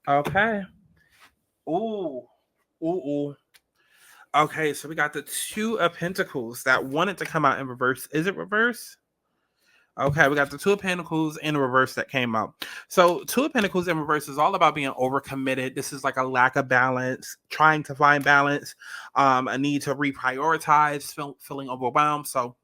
Okay. Ooh. Ooh. Okay, so we got the Two of Pentacles that wanted to come out in reverse. Is it reverse? Okay, we got the Two of Pentacles in reverse that came out. So Two of Pentacles in reverse is all about being overcommitted. This is like a lack of balance, trying to find balance, a need to reprioritize, feeling overwhelmed. So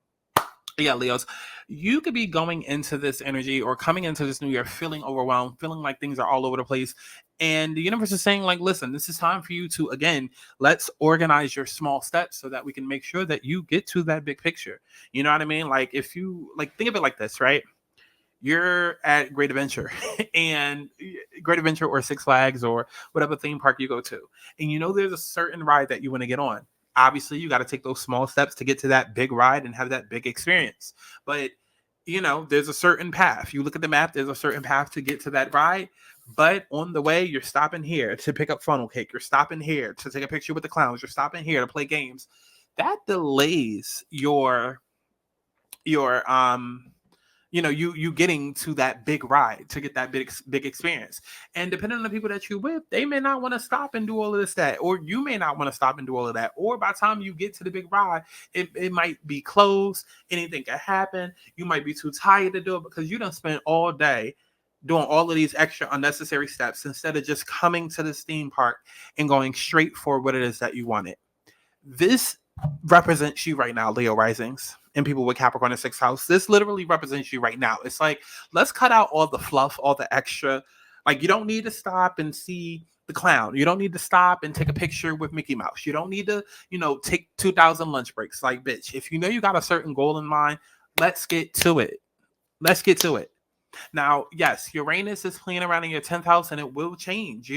yeah, Leos, you could be going into this energy or coming into this new year feeling overwhelmed, feeling like things are all over the place. And the universe is saying, like, listen, this is time for you to, again, let's organize your small steps so that we can make sure that you get to that big picture. You know what I mean? Like, if you, like, think of it like this, right? You're at Great Adventure and Great Adventure or Six Flags or whatever theme park you go to. And you know there's a certain ride that you want to get on. Obviously, you got to take those small steps to get to that big ride and have that big experience. But, you know, there's a certain path. You look at the map, there's a certain path to get to that ride. But on the way, you're stopping here to pick up funnel cake. You're stopping here to take a picture with the clowns. You're stopping here to play games. That delays your you getting to that big ride to get that big experience. And depending on the people that you with, they may not want to stop and do all of this that, or you may not want to stop and do all of that, or by the time you get to the big ride, it might be closed. Anything can happen. You might be too tired to do it because you done spent all day doing all of these extra unnecessary steps instead of just coming to this theme park and going straight for what it is that you wanted. This represents you right now, Leo risings and people with Capricorn in sixth house. This literally represents you right now. It's like, let's cut out all the fluff, all the extra. Like, you don't need to stop and see the clown. You don't need to stop and take a picture with Mickey Mouse. You don't need to, take 2,000 lunch breaks. Like, bitch, if you know you got a certain goal in mind, let's get to it. Let's get to it. Now, yes, Uranus is playing around in your 10th house and it will change,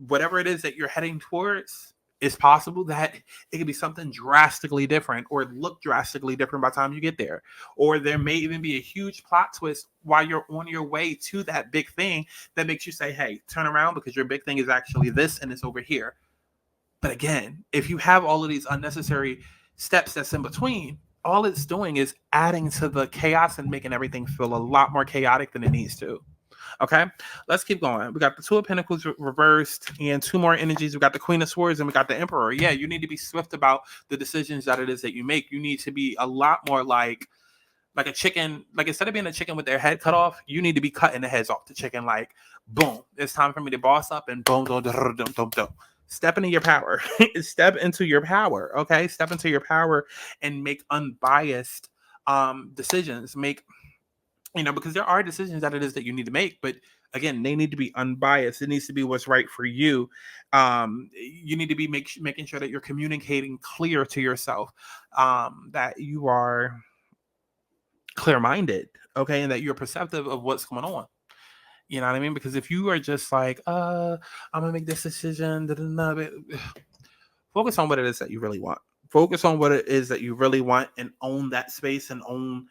whatever it is that you're heading towards. It's possible that it could be something drastically different or look drastically different by the time you get there. Or there may even be a huge plot twist while you're on your way to that big thing that makes you say, hey, turn around because your big thing is actually this and it's over here. But again, if you have all of these unnecessary steps that's in between, all it's doing is adding to the chaos and making everything feel a lot more chaotic than it needs to. Okay, let's keep going. We got the Two of Pentacles reversed and two more energies. We got the Queen of Swords and we got the Emperor. Yeah, you need to be swift about the decisions that it is that you make. You need to be a lot more like a chicken. Like, instead of being a chicken with their head cut off, you need to be cutting the heads off the chicken. Like, boom, it's time for me to boss up and boom, boom, boom, boom, boom, boom. Step into your power. Step into your power. Okay, step into your power and make unbiased decisions. Because there are decisions that it is that you need to make, but again, they need to be unbiased. It needs to be what's right for you. You need to be making sure that you're communicating clear to yourself, that you are clear-minded, okay, and that you're perceptive of what's going on. You know what I mean? Because if you are just like, I'm gonna make this decision, focus on what it is that you really want. Focus on what it is that you really want and own that space and own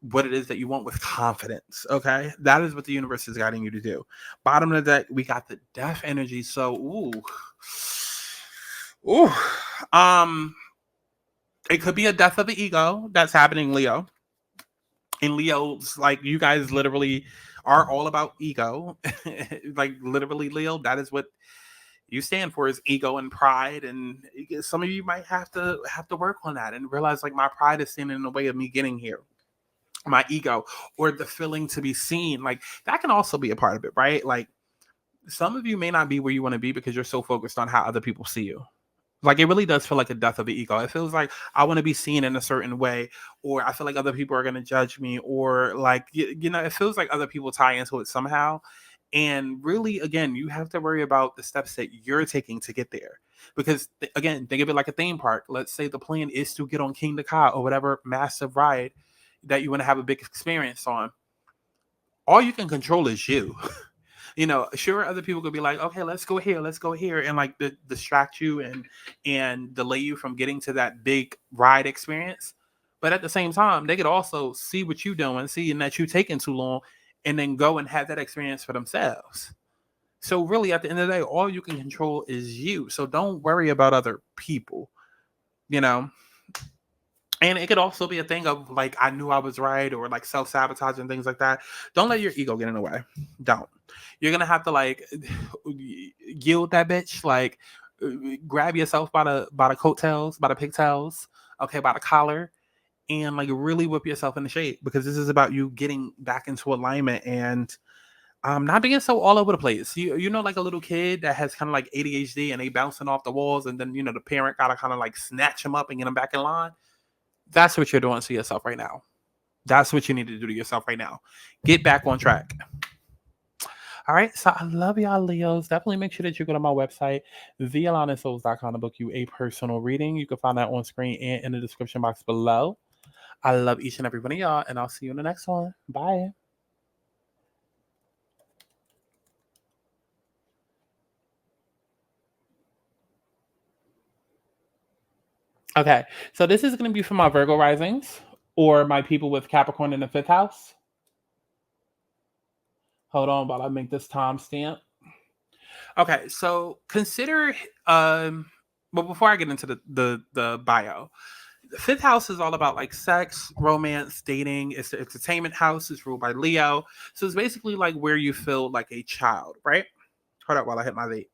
what it is that you want with confidence. Okay, that is what the universe is guiding you to do. Bottom of the deck, we got the Death energy. So, it could be a death of the ego that's happening, Leo. And Leo's like, you guys literally are all about ego. Like, literally, Leo, that is what you stand for, is ego and pride. And some of you might have to work on that and realize, like, my pride is standing in the way of me getting here. My ego, or the feeling to be seen, like, that can also be a part of it, right? Like, some of you may not be where you want to be because you're so focused on how other people see you. Like, it really does feel like a death of the ego. It feels like I want to be seen in a certain way, or I feel like other people are going to judge me, or like, it feels like other people tie into it somehow. And really, again, you have to worry about the steps that you're taking to get there. Because again, think of it like a theme park. Let's say the plan is to get on King Ka or whatever massive ride that you want to have a big experience on. All you can control is you. Sure, other people could be like, okay, let's go here, and like distract you and delay you from getting to that big ride experience. But at the same time, they could also see what you're doing, seeing that you're taking too long, and then go and have that experience for themselves. So really, at the end of the day, all you can control is you. So don't worry about other people. you know. And it could also be a thing of like, I knew I was right, or like self-sabotage and things like that. Don't let your ego get in the way. Don't. You're gonna have to like yield that bitch, like grab yourself by the coattails, by the pigtails, okay, by the collar, and like really whip yourself into shape, because this is about you getting back into alignment and not being so all over the place. You know, like a little kid that has kind of like ADHD and they bouncing off the walls, and then the parent gotta kind of like snatch them up and get them back in line. That's what you're doing to yourself right now. That's what you need to do to yourself right now. Get back on track. All right. So I love y'all, Leos. Definitely make sure that you go to my website, thealignmentsouls.com, to book you a personal reading. You can find that on screen and in the description box below. I love each and every one of y'all, and I'll see you in the next one. Bye. Okay. So this is going to be for my Virgo risings or my people with Capricorn in the fifth house. Hold on while I make this timestamp. Okay, so consider well, before I get into the bio, the fifth house is all about like sex, romance, dating. It's the entertainment house. It's ruled by Leo. So it's basically like where you feel like a child, right? Hold up while I hit my vape.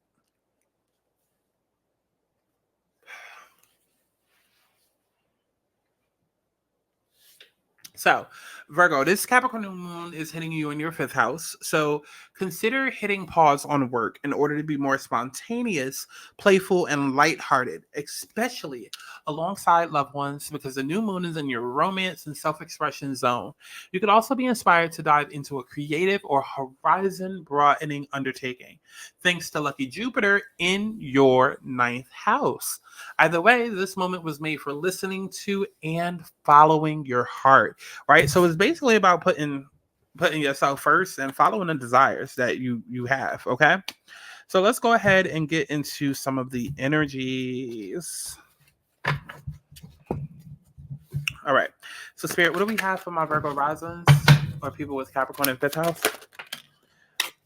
So, Virgo, this Capricorn new moon is hitting you in your fifth house. So, consider hitting pause on work in order to be more spontaneous, playful, and lighthearted, especially alongside loved ones, because the new moon is in your romance and self expression zone. You could also be inspired to dive into a creative or horizon broadening undertaking, thanks to lucky Jupiter in your ninth house. Either way, this moment was made for listening to and following your heart, right? So it's basically about putting yourself first and following the desires that you have. Okay, so let's go ahead and get into some of the energies. All right, so Spirit, what do we have for my Virgo risings or people with Capricorn in fifth house?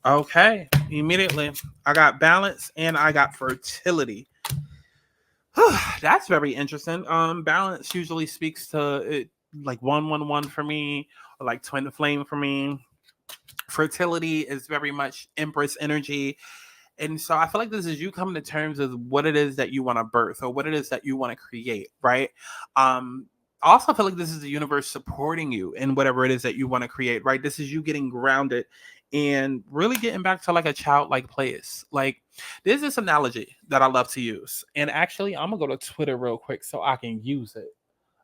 Okay, immediately I got balance and I got fertility. That's very interesting. Balance usually speaks to it, like 111 for me, or like twin flame for me. Fertility is very much Empress energy. And so I feel like this is you coming to terms with what it is that you want to birth or what it is that you want to create, right? I also feel like this is the universe supporting you in whatever it is that you want to create, right? This is you getting grounded and really getting back to like a childlike place. Like, there's this analogy that I love to use. And actually, I'm going to go to Twitter real quick so I can use it.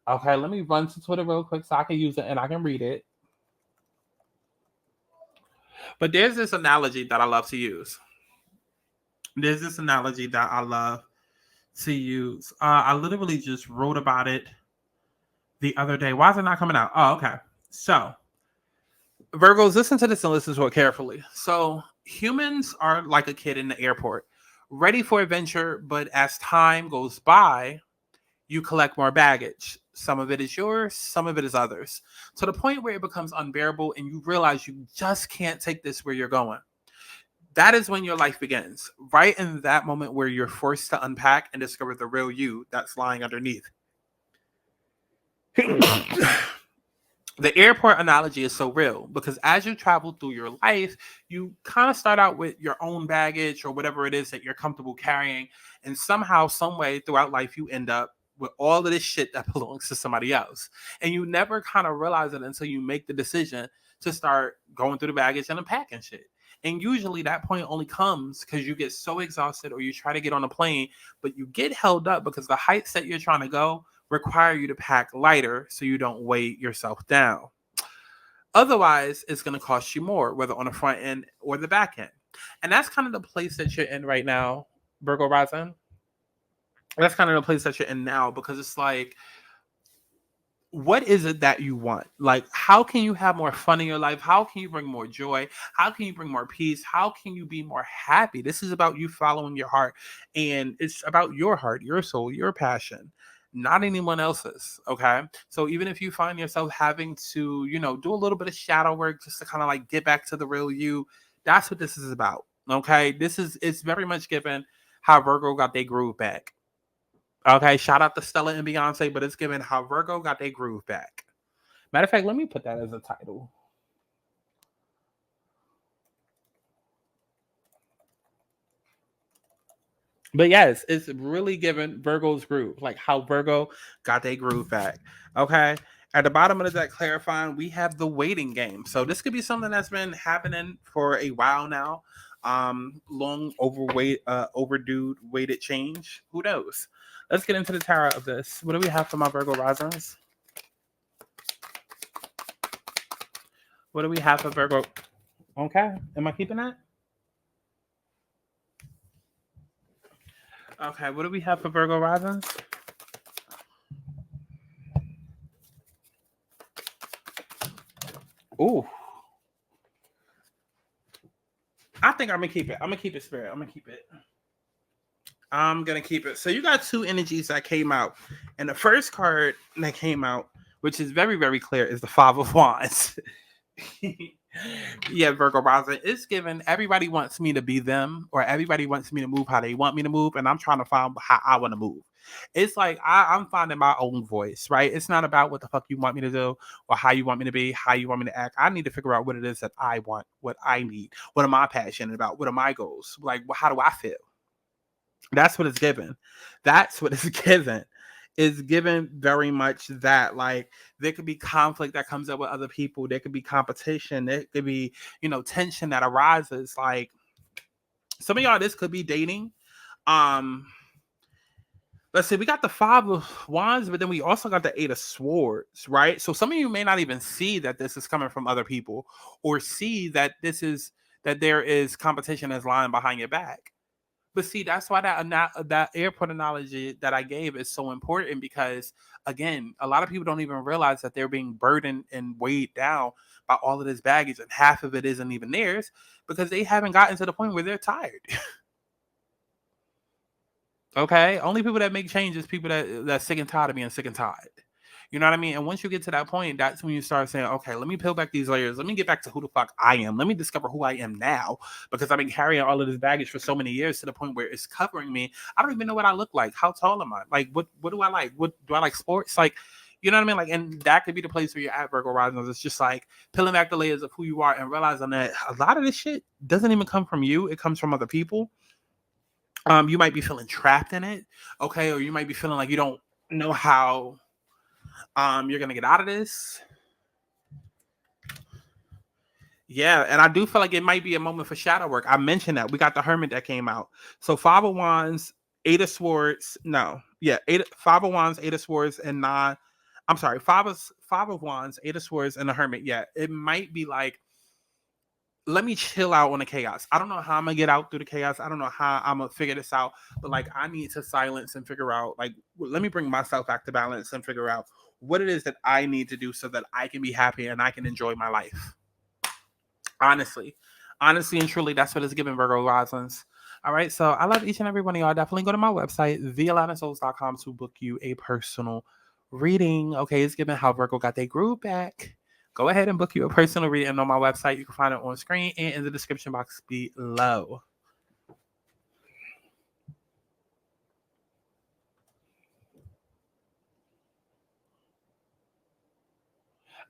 Okay, let me run to Twitter real quick so I can use it and I can read it. But there's this analogy that I love to use. There's this analogy that I love to use. I literally just wrote about it the other day. Why is it not coming out? Oh, okay. So, Virgos, listen to this and listen to it carefully. So, humans are like a kid in the airport, ready for adventure, but as time goes by, you collect more baggage. Some of it is yours, some of it is others. To the point where it becomes unbearable and you realize you just can't take this where you're going. That is when your life begins, right in that moment where you're forced to unpack and discover the real you that's lying underneath. The airport analogy is so real because as you travel through your life, you kind of start out with your own baggage or whatever it is that you're comfortable carrying. And somehow, some way throughout life, you end up with all of this shit that belongs to somebody else. And you never kind of realize it until you make the decision to start going through the baggage and unpacking shit. And usually that point only comes because you get so exhausted or you try to get on a plane, but you get held up because the heights that you're trying to go require you to pack lighter so you don't weigh yourself down. Otherwise, it's going to cost you more, whether on the front end or the back end. And that's kind of the place that you're in right now, Virgo rising. That's kind of the place that you're in now because it's like, what is it that you want? Like, how can you have more fun in your life? How can you bring more joy? How can you bring more peace? How can you be more happy? This is about you following your heart. And it's about your heart, your soul, your passion, not anyone else's. Okay. So even if you find yourself having to, do a little bit of shadow work just to kind of like get back to the real you, that's what this is about. Okay. It's very much given how Virgo got their groove back. Okay, shout out to Stella and Beyonce, but it's giving how Virgo got their groove back. Matter of fact, let me put that as a title. But yes, it's really giving Virgo's groove, like how Virgo got their groove back. Okay. At the bottom of the deck, clarifying, we have the waiting game. So this could be something that's been happening for a while now. Long overdue weighted change. Who knows? Let's get into the tarot of this. What do we have for my Virgo risings? What do we have for Virgo? Okay. Am I keeping that? Okay. What do we have for Virgo risings? Ooh. I think I'm gonna keep it. I'm gonna keep it, Spirit. I'm gonna keep it. I'm gonna keep it. So you got two energies that came out, and the first card that came out, which is very, very clear, is the Five of Wands. Yeah, Virgo rising. It's given everybody wants me to be them, or everybody wants me to move how they want me to move, and I'm trying to find how I want to move. It's like I'm finding my own voice, right? It's not about what the fuck you want me to do or how you want me to be, how you want me to act. I need to figure out what it is that I want, what I need, what am I passionate about, what are my goals, like how do I feel? That's what it's given. That's what it's given. Is given very much that, like, there could be conflict that comes up with other people, there could be competition, there could be, tension that arises. Like, some of y'all, this could be dating. um let's see, we got the Five of Wands, but then we also got the Eight of Swords, right? So some of you may not even see that this is coming from other people, or see that there is competition that's lying behind your back. But see, that's why that airport analogy that I gave is so important, because again, a lot of people don't even realize that they're being burdened and weighed down by all of this baggage, and half of it isn't even theirs because they haven't gotten to the point where they're tired. Okay, only people that make changes, people that's sick and tired of being sick and tired. You know what I mean? And once you get to that point, that's when you start saying, okay, let me peel back these layers. Let me get back to who the fuck I am. Let me discover who I am now, because I've been carrying all of this baggage for so many years to the point where it's covering me. I don't even know what I look like. How tall am I? Like, what do I like? What do I like? Sports? Like, you know what I mean? Like, and that could be the place where you're at, Virgo rising. It's just like peeling back the layers of who you are and realizing that a lot of this shit doesn't even come from you. It comes from other people. You might be feeling trapped in it, okay, or you might be feeling like you don't know how you're gonna get out of this. Yeah, and I do feel like it might be a moment for shadow work. I mentioned that we got the Hermit that came out. So Five of Wands, Eight of Swords. No, yeah, Five of Wands, Eight of Swords, and nine. I'm sorry, Five of Wands, Eight of Swords, and the Hermit. Yeah, it might be like, let me chill out on the chaos. I don't know how I'm gonna get out through the chaos. I don't know how I'm gonna figure this out, but like, I need to silence and figure out, like, let me bring myself back to balance and figure out what it is that I need to do so that I can be happy and I can enjoy my life. Honestly and truly, that's what it's giving, Virgo risings. All right, so I love each and every one of y'all. Definitely go to my website, thealanisouls.com, to book you a personal reading. Okay, it's giving how Virgo got their groove back. Go ahead and book you a personal reading on my website. You can find it on screen and in the description box below.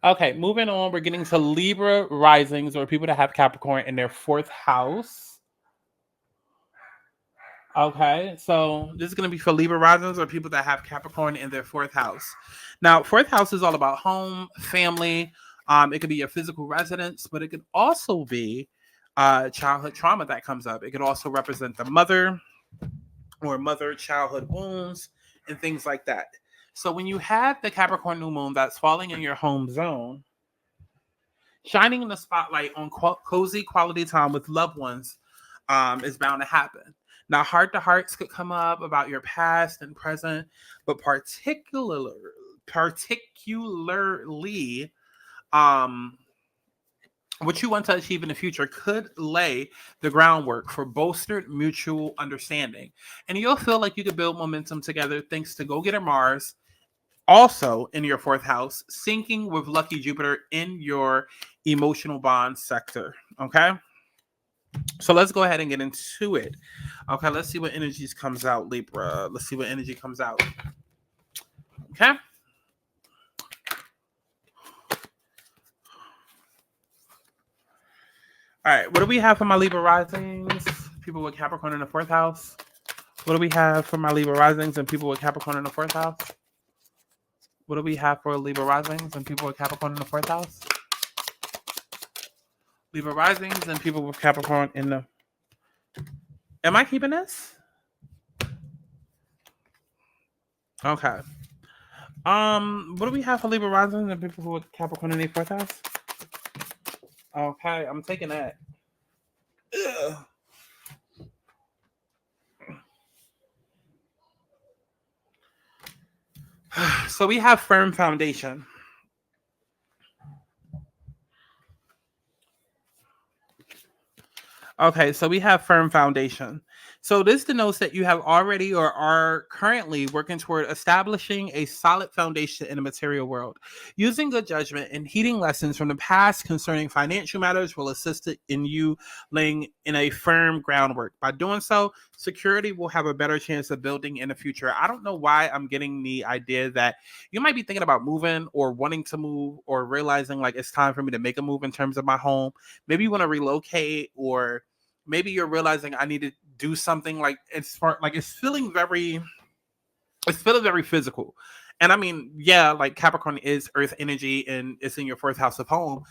Okay, moving on. We're getting to Libra risings, or people that have Capricorn in their fourth house. Okay, so this is going to be for Libra risings, or people that have Capricorn in their fourth house. Now, fourth house is all about home, family. It could be your physical residence, but it could also be childhood trauma that comes up. It could also represent the mother, or mother childhood wounds, and things like that. So when you have the Capricorn new moon that's falling in your home zone, shining in the spotlight on cozy quality time with loved ones is bound to happen. Now, heart to hearts could come up about your past and present, but particularly, what you want to achieve in the future could lay the groundwork for bolstered mutual understanding. And you'll feel like you could build momentum together thanks to Go-Getter Mars, also in your fourth house, syncing with lucky Jupiter in your emotional bond sector. Okay? So let's go ahead and get into it. Okay, let's see what energies comes out, Libra. Let's see what energy comes out. Okay. All right, what do we have for my Libra risings? People with Capricorn in the fourth house. What do we have for my Libra risings and people with Capricorn in the fourth house? What do we have for Libra risings and people with Capricorn in the fourth house? Libra risings and people with Capricorn in the... Am I keeping this? Okay. What do we have for Libra risings and people with Capricorn in the fourth house? Okay, I'm taking that. Ugh. So we have firm foundation. Okay, so we have firm foundation. So this denotes that you have already or are currently working toward establishing a solid foundation in the material world. Using good judgment and heeding lessons from the past concerning financial matters will assist in you laying in a firm groundwork. By doing so, security will have a better chance of building in the future. I don't know why I'm getting the idea that you might be thinking about moving or wanting to move or realizing like it's time for me to make a move in terms of my home. Maybe you want to relocate, or maybe you're realizing I need to do something. Like it's feeling very physical. And I mean, yeah, like Capricorn is earth energy and it's in your fourth house of home,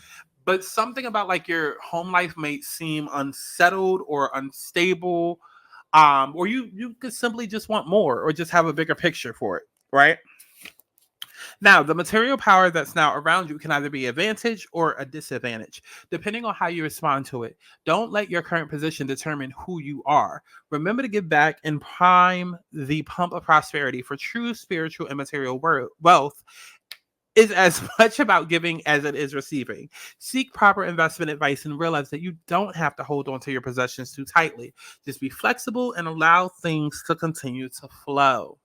but something about like your home life may seem unsettled or unstable, or you could simply just want more or just have a bigger picture for it, right? Now, the material power that's now around you can either be advantage or a disadvantage, depending on how you respond to it. Don't let your current position determine who you are. Remember to give back and prime the pump of prosperity, for true spiritual and material wealth is as much about giving as it is receiving. Seek proper investment advice and realize that you don't have to hold on to your possessions too tightly. Just be flexible and allow things to continue to flow.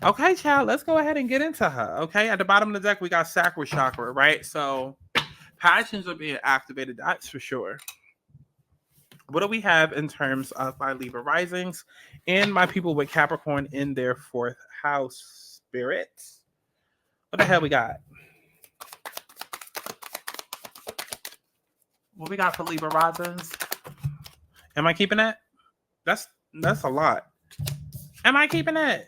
Okay, child, let's go ahead and get into her. Okay, at the bottom of the deck, we got sacral chakra, right? So passions are being activated, that's for sure. What do we have in terms of my Libra risings and my people with Capricorn in their fourth house, spirit? What the hell we got? What we got for Libra risings? Am I keeping that? That's a lot. Am I keeping it?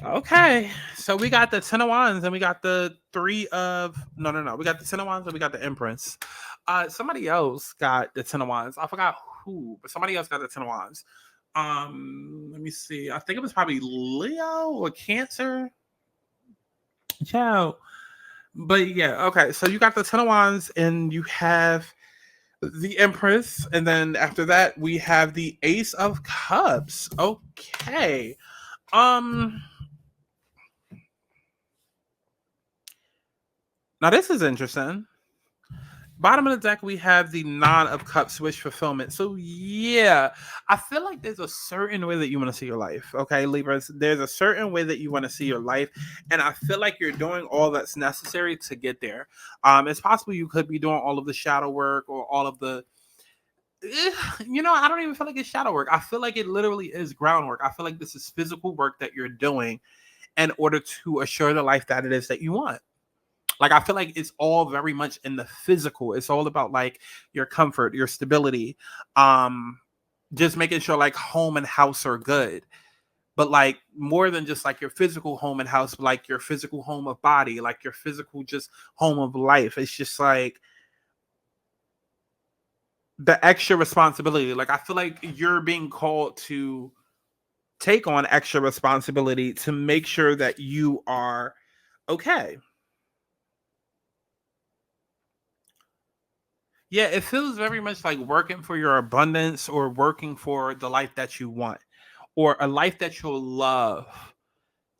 Okay, so we got the Ten of Wands and we got the Three of... No. We got the Ten of Wands and we got the Empress. Somebody else got the Ten of Wands. I forgot who, but somebody else got the Ten of Wands. Let me see. I think it was probably Leo or Cancer. Yeah. But yeah, okay. So you got the Ten of Wands and you have the Empress, and then after that we have the Ace of Cups. Okay. Now this is interesting. Bottom of the deck, we have the Nine of Cups, wish fulfillment. So yeah, I feel like there's a certain way that you want to see your life. Okay, Libras, there's a certain way that you want to see your life, and I feel like you're doing all that's necessary to get there. It's possible you could be doing all of the shadow work or all of the... I don't even feel like it's shadow work. I feel like it literally is groundwork. I feel like this is physical work that you're doing in order to assure the life that it is that you want. Like, I feel like it's all very much in the physical. It's all about like your comfort, your stability, just making sure like home and house are good. But like more than just like your physical home and house, but like your physical home of body, like your physical just home of life. It's just like the extra responsibility. Like I feel like you're being called to take on extra responsibility to make sure that you are okay. Yeah, it feels very much like working for your abundance or working for the life that you want or a life that you'll love.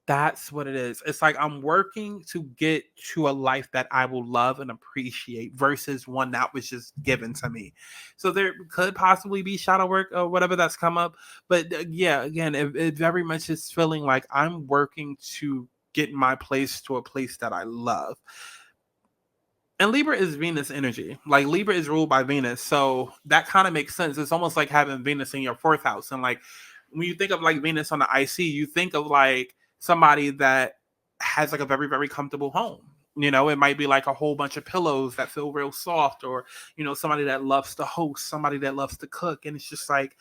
That's what it is. It's like I'm working to get to a life that I will love and appreciate versus one that was just given to me. So there could possibly be shadow work or whatever that's come up. But yeah, again, it very much is feeling like I'm working to get my place to a place that I love. And Libra is Venus energy. Like Libra is ruled by Venus. So that kind of makes sense. It's almost like having Venus in your fourth house. And like when you think of like Venus on the IC, you think of like somebody that has like a very, very comfortable home. You know, it might be like a whole bunch of pillows that feel real soft, or, you know, somebody that loves to host, somebody that loves to cook. And it's just like,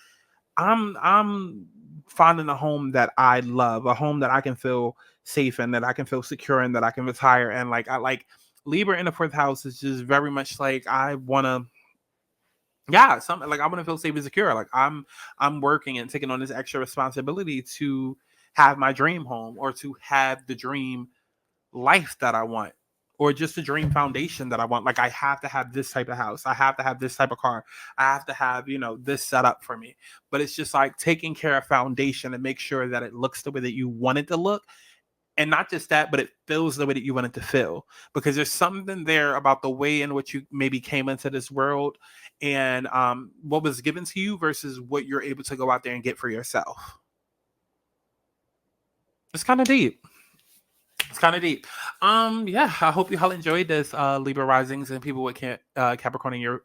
I'm finding a home that I love, a home that I can feel safe in, that I can feel secure in, that I can retire. And like I like Libra in the fourth house is just very much like I wanna, yeah, something like I want to feel safe and secure. Like I'm working and taking on this extra responsibility to have my dream home, or to have the dream life that I want, or just the dream foundation that I want. Like I have to have this type of house. I have to have this type of car. I have to have, you know, this set up for me. But it's just like taking care of foundation and make sure that it looks the way that you want it to look. And not just that, but it feels the way that you want it to feel. Because there's something there about the way in which you maybe came into this world, and what was given to you versus what you're able to go out there and get for yourself. It's kind of deep. It's kind of deep. Yeah, I hope you all enjoyed this, Libra risings and people with Capricorn in your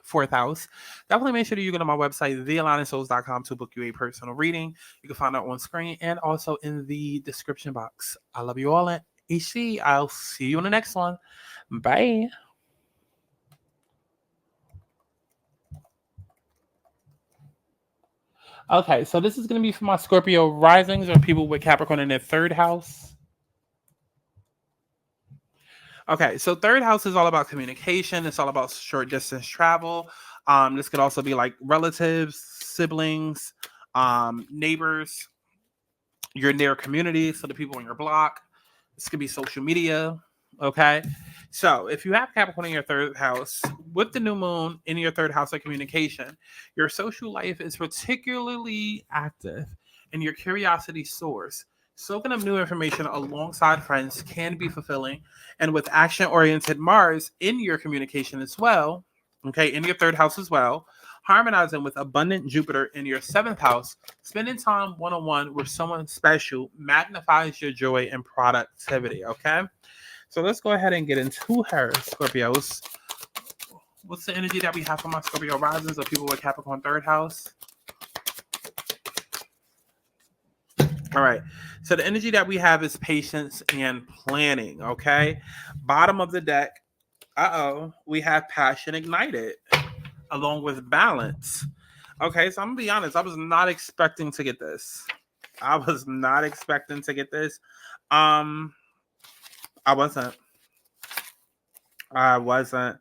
fourth house. Definitely make sure that you go to my website, thealignedsouls.com, to book you a personal reading. You can find out on screen and also in the description box. I love you all, and HC. I'll see you in the next one. Bye. Okay, so this is going to be for my Scorpio risings, or people with Capricorn in their third house. Okay, so third house is all about communication. It's all about short distance travel. This could also be like relatives, siblings, neighbors, your near community, so the people in your block. This could be social media. Okay, so if you have Capricorn in your third house, with the new moon in your third house of communication, your social life is particularly active, and your curiosity soars. Soaking up new information alongside friends can be fulfilling. And with action oriented Mars in your communication as well, okay, in your third house as well, harmonizing with abundant Jupiter in your seventh house, spending time one on one with someone special magnifies your joy and productivity, okay? So let's go ahead and get into her, Scorpios. What's the energy that we have for my Scorpio risings, or people with Capricorn third house? All right. So the energy that we have is patience and planning. Okay. Bottom of the deck. We have passion ignited along with balance. Okay. So I'm going to be honest. I was not expecting to get this. I was not expecting to get this. I wasn't. I wasn't.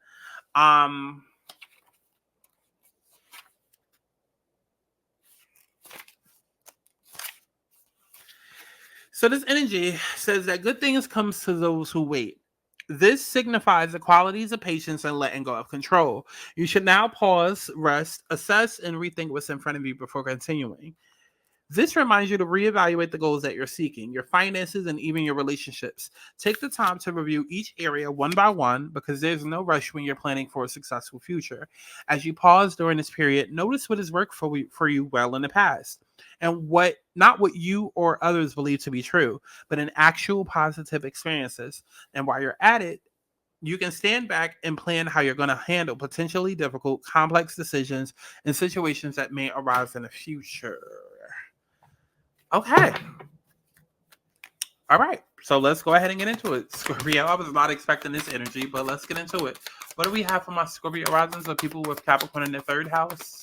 So this energy says that good things comes to those who wait. This signifies the qualities of patience and letting go of control. You should now pause, rest, assess, and rethink what's in front of you before continuing. This reminds you to reevaluate the goals that you're seeking, your finances, and even your relationships. Take the time to review each area one by one, because there's no rush when you're planning for a successful future. As you pause during this period, notice what has worked for you well in the past, and what not what you or others believe to be true, but in actual positive experiences. And while you're at it, you can stand back and plan how you're going to handle potentially difficult, complex decisions and situations that may arise in the future. Okay. All right. So let's go ahead and get into it. Scorpio, I was not expecting this energy, but let's get into it. What do we have for my Scorpio risings, or people with Capricorn in their third house?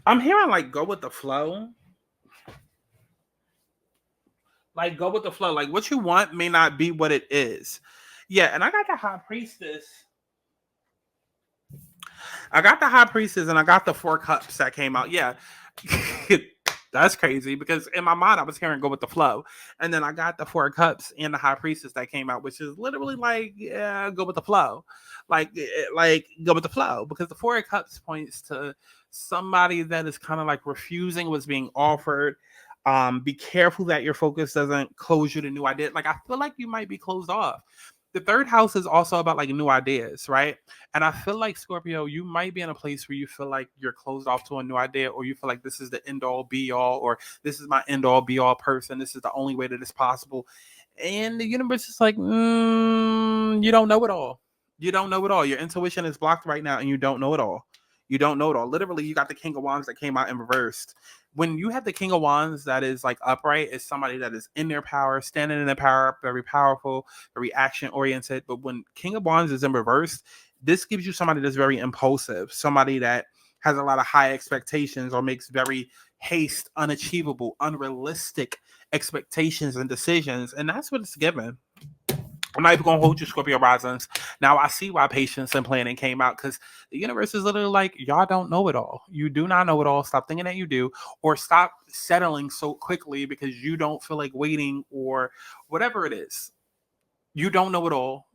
I'm hearing like go with the flow. Like go with the flow. Like what you want may not be what it is. Yeah, and I got the High Priestess. I got the High Priestess and I got the Four Cups that came out. Yeah. That's crazy, because in my mind I was hearing go with the flow. And then I got the Four Cups and the High Priestess that came out, which is literally like, yeah, go with the flow. Like go with the flow, because the Four Cups points to somebody that is kind of like refusing what's being offered. Be careful that your focus doesn't close you to new ideas. Like I feel like you might be closed off. The third house is also about like new ideas, right? And I feel like Scorpio, you might be in a place where you feel like you're closed off to a new idea, or you feel like this is the end all be all, or this is my end all be all person. This is the only way that it's possible. And the universe is like, you don't know it all. You don't know it all. Your intuition is blocked right now, and you don't know it all. You don't know it all. Literally, you got the King of Wands that came out in reversed. When you have the King of Wands that is like upright, it's somebody that is in their power, standing in their power, very powerful, very action oriented. But when King of Wands is in reverse, this gives you somebody that's very impulsive, somebody that has a lot of high expectations or makes very unachievable, unrealistic expectations and decisions. And that's what it's given. I'm not even going to hold you, Scorpio risings. Now, I see why patience and planning came out, because the universe is literally like, y'all don't know it all. You do not know it all. Stop thinking that you do, or stop settling so quickly because you don't feel like waiting, or whatever it is. You don't know it all.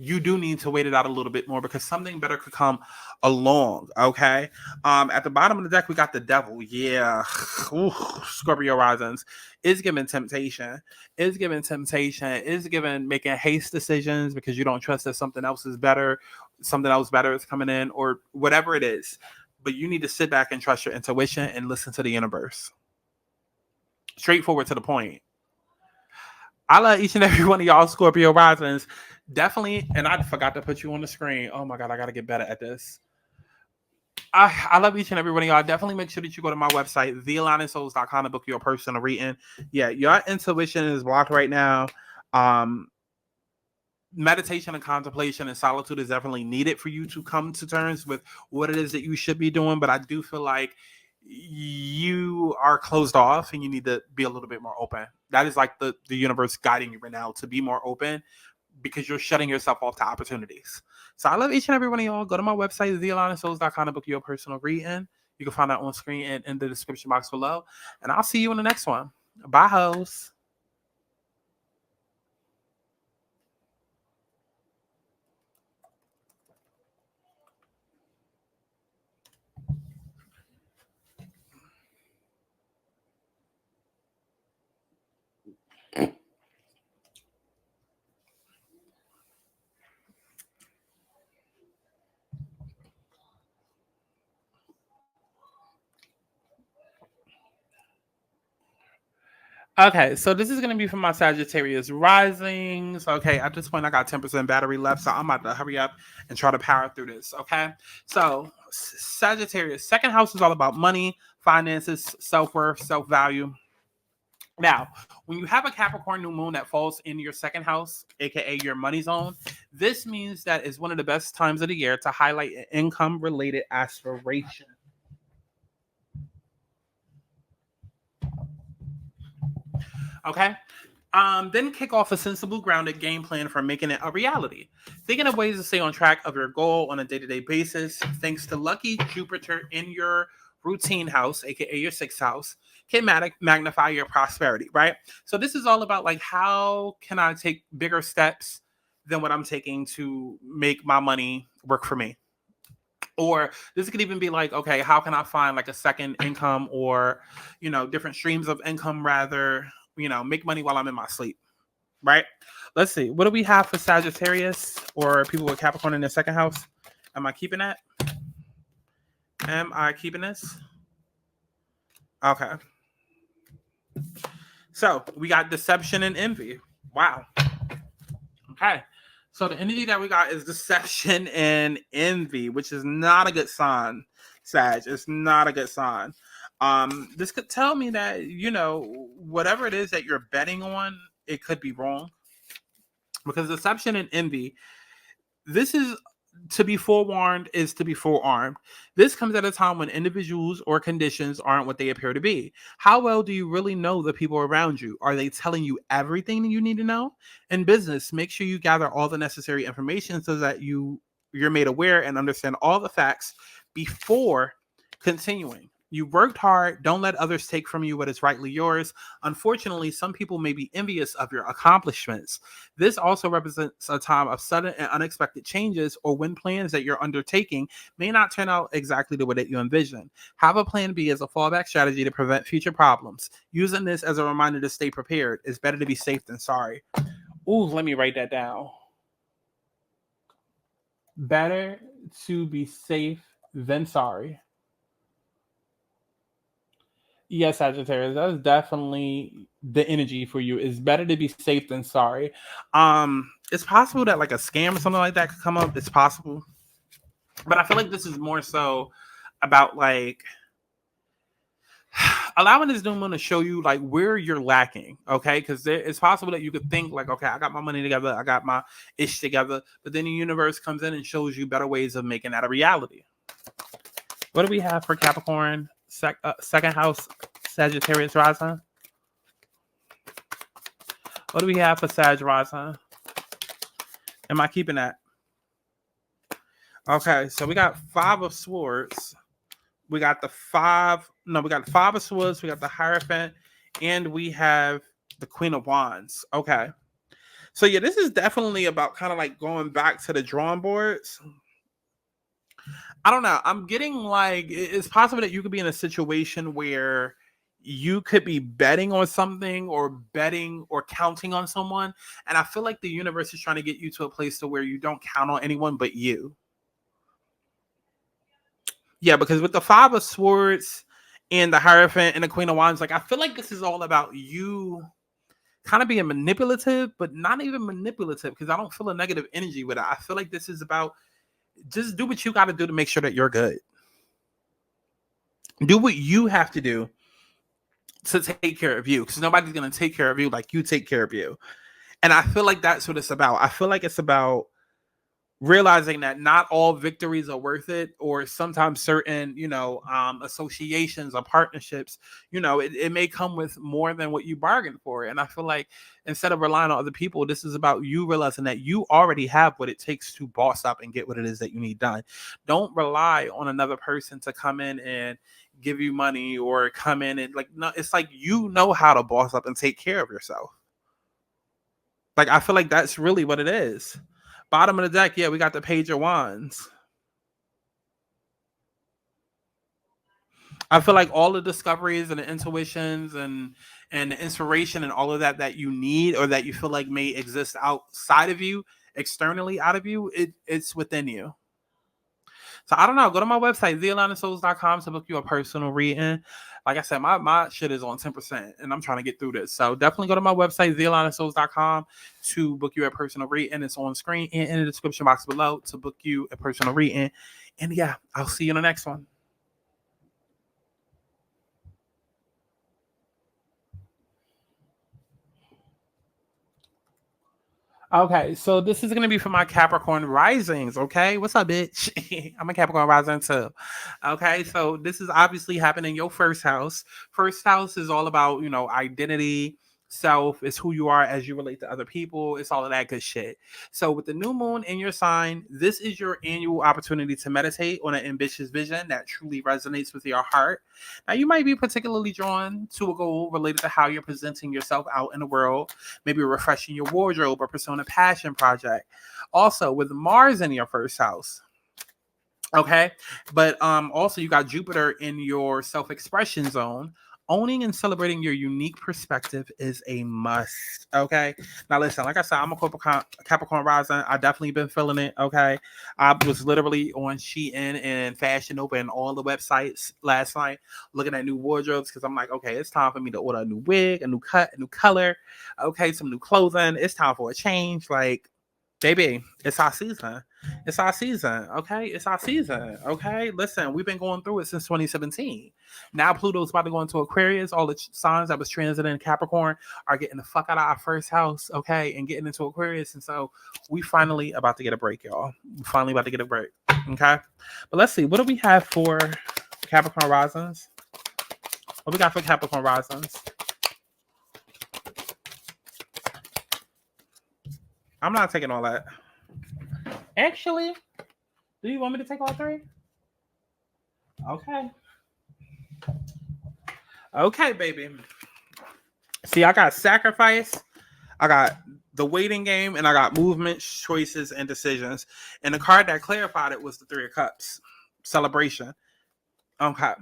You do need to wait it out a little bit more, because something better could come along. Okay. At the bottom of the deck, we got the devil. Yeah. Ooh, Scorpio risings is given temptation, is given making haste decisions because you don't trust that something else is better, something else better is coming in, or whatever it is. But you need to sit back and trust your intuition and listen to the universe. Straightforward to the point. I love each and every one of y'all Scorpio risings. Definitely, and I forgot to put you on the screen. Oh my God, I got to get better at this. I love each and every one of y'all. Definitely make sure that you go to my website, thealignmedsouls.com, to book your personal reading. Yeah, your intuition is blocked right now. Meditation and contemplation and solitude is definitely needed for you to come to terms with what it is that you should be doing. But I do feel like you are closed off and you need to be a little bit more open. That is like the universe guiding you right now to be more open, because you're shutting yourself off to opportunities. So I love each and every one of y'all. Go to my website, thealignmedsouls.com, to book your personal reading. You can find that on screen and in the description box below. And I'll see you in the next one. Bye, hoes. Okay, so this is going to be for my Sagittarius risings. Okay, at this point, I got 10% battery left, so I'm about to hurry up and try to power through this. Okay, so Sagittarius, second house is all about money, finances, self-worth, self-value. Now, when you have a Capricorn new moon that falls in your second house, aka your money zone, this means that it's one of the best times of the year to highlight an income-related aspiration. Okay. Then kick off a sensible, grounded game plan for making it a reality. Thinking of ways to stay on track of your goal on a day-to-day basis, thanks to lucky Jupiter in your routine house, aka your sixth house, can magnify your prosperity, right? So this is all about like, how can I take bigger steps than what I'm taking to make my money work for me? Or this could even be like, okay, how can I find like a second income, or, different streams of income, rather, make money while I'm in my sleep, right? Let's see. What do we have for Sagittarius or people with Capricorn in their second house? Am I keeping that? Am I keeping this? Okay. So we got deception and envy. Wow. Okay. So the energy that we got is deception and envy, which is not a good sign, Sag. It's not a good sign. This could tell me that, whatever it is that you're betting on, it could be wrong. Because deception and envy, this is to be forewarned is to be forearmed. This comes at a time when individuals or conditions aren't what they appear to be. How well do you really know the people around you? Are they telling you everything that you need to know? In business, make sure you gather all the necessary information so that you're made aware and understand all the facts before continuing. You worked hard. Don't let others take from you what is rightly yours. Unfortunately, some people may be envious of your accomplishments. This also represents a time of sudden and unexpected changes, or when plans that you're undertaking may not turn out exactly the way that you envision. Have a plan B as a fallback strategy to prevent future problems. Using this as a reminder to stay prepared. It's better to be safe than sorry. Ooh, let me write that down. Better to be safe than sorry. Yes, Sagittarius, that's definitely the energy for you. It's better to be safe than sorry. It's possible that like a scam or something like that could come up. It's possible. But I feel like this is more so about like allowing this new moon to show you like where you're lacking, okay? Because it's possible that you could think like, okay, I got my money together, I got my ish together, but then the universe comes in and shows you better ways of making that a reality. What do we have for Capricorn, second house, Sagittarius rising? What do we have for Sag rising? Am I keeping that? Okay, so we got 5 of Swords. We got the 5 of Swords, we got the Hierophant, and we have the Queen of Wands. Okay. So yeah, this is definitely about kind of like going back to the drawing boards. I don't know. I'm getting like it's possible that you could be in a situation where you could be betting on something or betting or counting on someone. And I feel like the universe is trying to get you to a place to where you don't count on anyone but you. Yeah, because with the 5 of Swords and the Hierophant and the Queen of Wands, like I feel like this is all about you kind of being manipulative, but not even manipulative because I don't feel a negative energy with it. I feel like this is about just do what you got to do to make sure that you're good. Do what you have to do to take care of you because nobody's going to take care of you like you take care of you. And I feel like that's what it's about. I feel like it's about realizing that not all victories are worth it, or sometimes certain, associations or partnerships, it may come with more than what you bargained for. And I feel like instead of relying on other people, this is about you realizing that you already have what it takes to boss up and get what it is that you need done. Don't rely on another person to come in and give you money or come in and no, it's like you know how to boss up and take care of yourself. Like I feel like that's really what it is. Bottom of the deck, yeah, we got the Page of Wands. I feel like all the discoveries and the intuitions and the inspiration and all of that you need or that you feel like may exist outside of you, externally out of you, it's within you. So I don't know. Go to my website, thealignmedsouls.com to book you a personal reading. Like I said, my shit is on 10% and I'm trying to get through this. So definitely go to my website, thealignmedsouls.com to book you a personal reading. It's on screen and in the description box below to book you a personal reading. And yeah, I'll see you in the next one. Okay, so this is going to be for my Capricorn risings, okay? What's up, bitch? I'm a Capricorn rising too. Okay, so this is obviously happening in your first house. First house is all about, identity, self, is who you are as you relate to other people. It's all of that good shit. So with the new moon in your sign, this is your annual opportunity to meditate on an ambitious vision that truly resonates with your heart. Now, you might be particularly drawn to a goal related to how you're presenting yourself out in the world, maybe refreshing your wardrobe or pursuing a passion project. Also, with Mars in your first house, okay, but also you got Jupiter in your self-expression zone. Owning and celebrating your unique perspective is a must. Okay. Now listen, like I said, I'm a Capricorn rising. I definitely been feeling it. Okay. I was literally on Shein and Fashion Nova and all the websites last night looking at new wardrobes because I'm like, okay, it's time for me to order a new wig, a new cut, a new color. Okay, some new clothing. It's time for a change. Like, baby, it's our season. It's our season, okay? It's our season, okay? Listen, we've been going through it since 2017. Now Pluto's about to go into Aquarius. All the signs that was transiting in Capricorn are getting the fuck out of our first house, okay? And getting into Aquarius. And so we finally about to get a break, y'all. We finally about to get a break, okay? But let's see. What do we have for Capricorn risings? What we got for Capricorn risings? I'm not taking all that. Actually, do you want me to take all 3? Okay. Okay, baby. See, I got sacrifice, I got the waiting game, and I got movement, choices, and decisions. And the card that clarified it was the 3 of Cups. Celebration. Okay.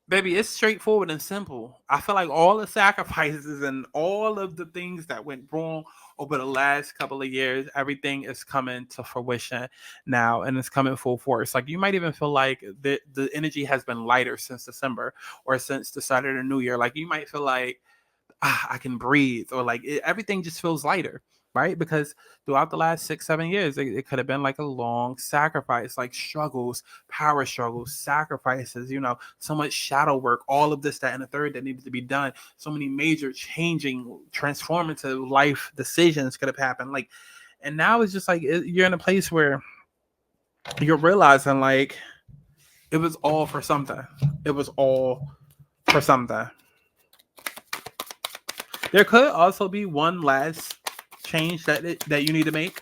Baby, it's straightforward and simple. I feel like all the sacrifices and all of the things that went wrong over the last couple of years, everything is coming to fruition now and it's coming full force. Like you might even feel like the energy has been lighter since December or since the start of the new year. Like you might feel like I can breathe, or like everything just feels lighter, right? Because throughout the last 6, 7 years, it could have been like a long sacrifice, like struggles, power struggles, sacrifices, so much shadow work, all of this, that, and the third that needed to be done. So many major changing, transformative life decisions could have happened. Like, and now it's just like you're in a place where you're realizing like it was all for something. It was all for something. There could also be one last change that you need to make.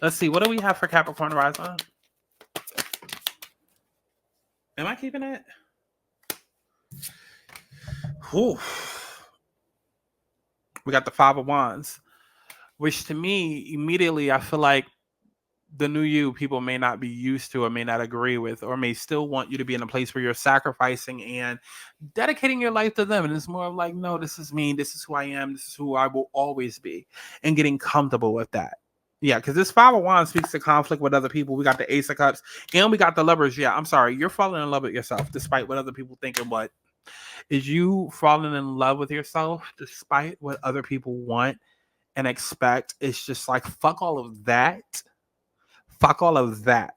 Let's see. What do we have for Capricorn rising? Am I keeping it? Whew. We got the Five of Wands, which to me, immediately, I feel like the new you people may not be used to or may not agree with or may still want you to be in a place where you're sacrificing and dedicating your life to them. And it's more of like, no, this is me. This is who I am. This is who I will always be, and getting comfortable with that. Yeah, because this Five of Wands speaks to conflict with other people. We got the Ace of Cups and we got the Lovers. Yeah, I'm sorry. You're falling in love with yourself despite what other people think. And what is you falling in love with yourself despite what other people want and expect? It's just like, fuck all of that. Fuck all of that.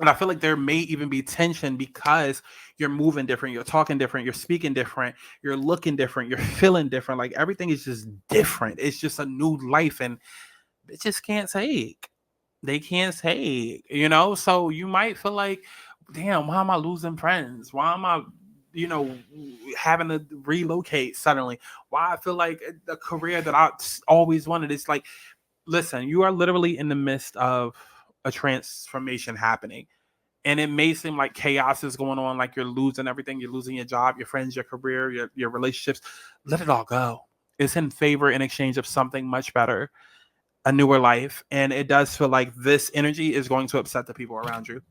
And I feel like there may even be tension because you're moving different, you're talking different, you're speaking different, you're looking different, you're feeling different. Like everything is just different. It's just a new life, and it just can't take. They can't take, So you might feel like, damn, why am I losing friends? Why am I, having to relocate suddenly? Why I feel like the career that I always wanted is like, listen, you are literally in the midst of a transformation happening. And it may seem like chaos is going on, like you're losing everything. You're losing your job, your friends, your career, your relationships. Let it all go. It's in favor in exchange of something much better, a newer life. And it does feel like this energy is going to upset the people around you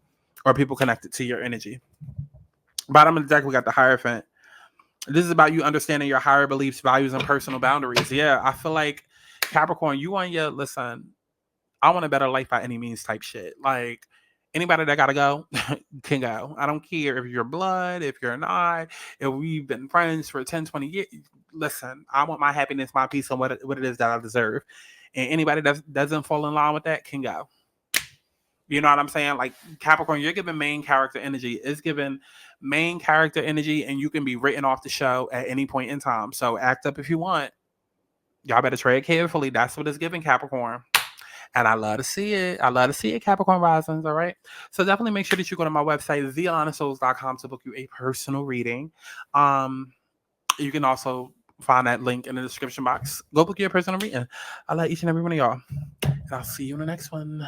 or people connected to your energy. Bottom of the deck, we got the Hierophant. This is about you understanding your higher beliefs, values, and personal boundaries. Yeah, I feel like Capricorn, you on your, listen, I want a better life by any means type shit. Like, anybody that gotta go can go. I don't care if you're blood, if you're not, if we've been friends for 10, 20 years. Listen, I want my happiness, my peace, and what it is that I deserve. And anybody that doesn't fall in line with that can go. You know what I'm saying? Like Capricorn, you're giving main character energy. It's giving main character energy, and you can be written off the show at any point in time. So act up if you want. Y'all better tread carefully. That's what it's giving, Capricorn. And I love to see it. I love to see it, Capricorn risings, all right? So definitely make sure that you go to my website, thealanisouls.com, to book you a personal reading. You can also find that link in the description box. Go book your personal reading. I love each and every one of y'all. And I'll see you in the next one.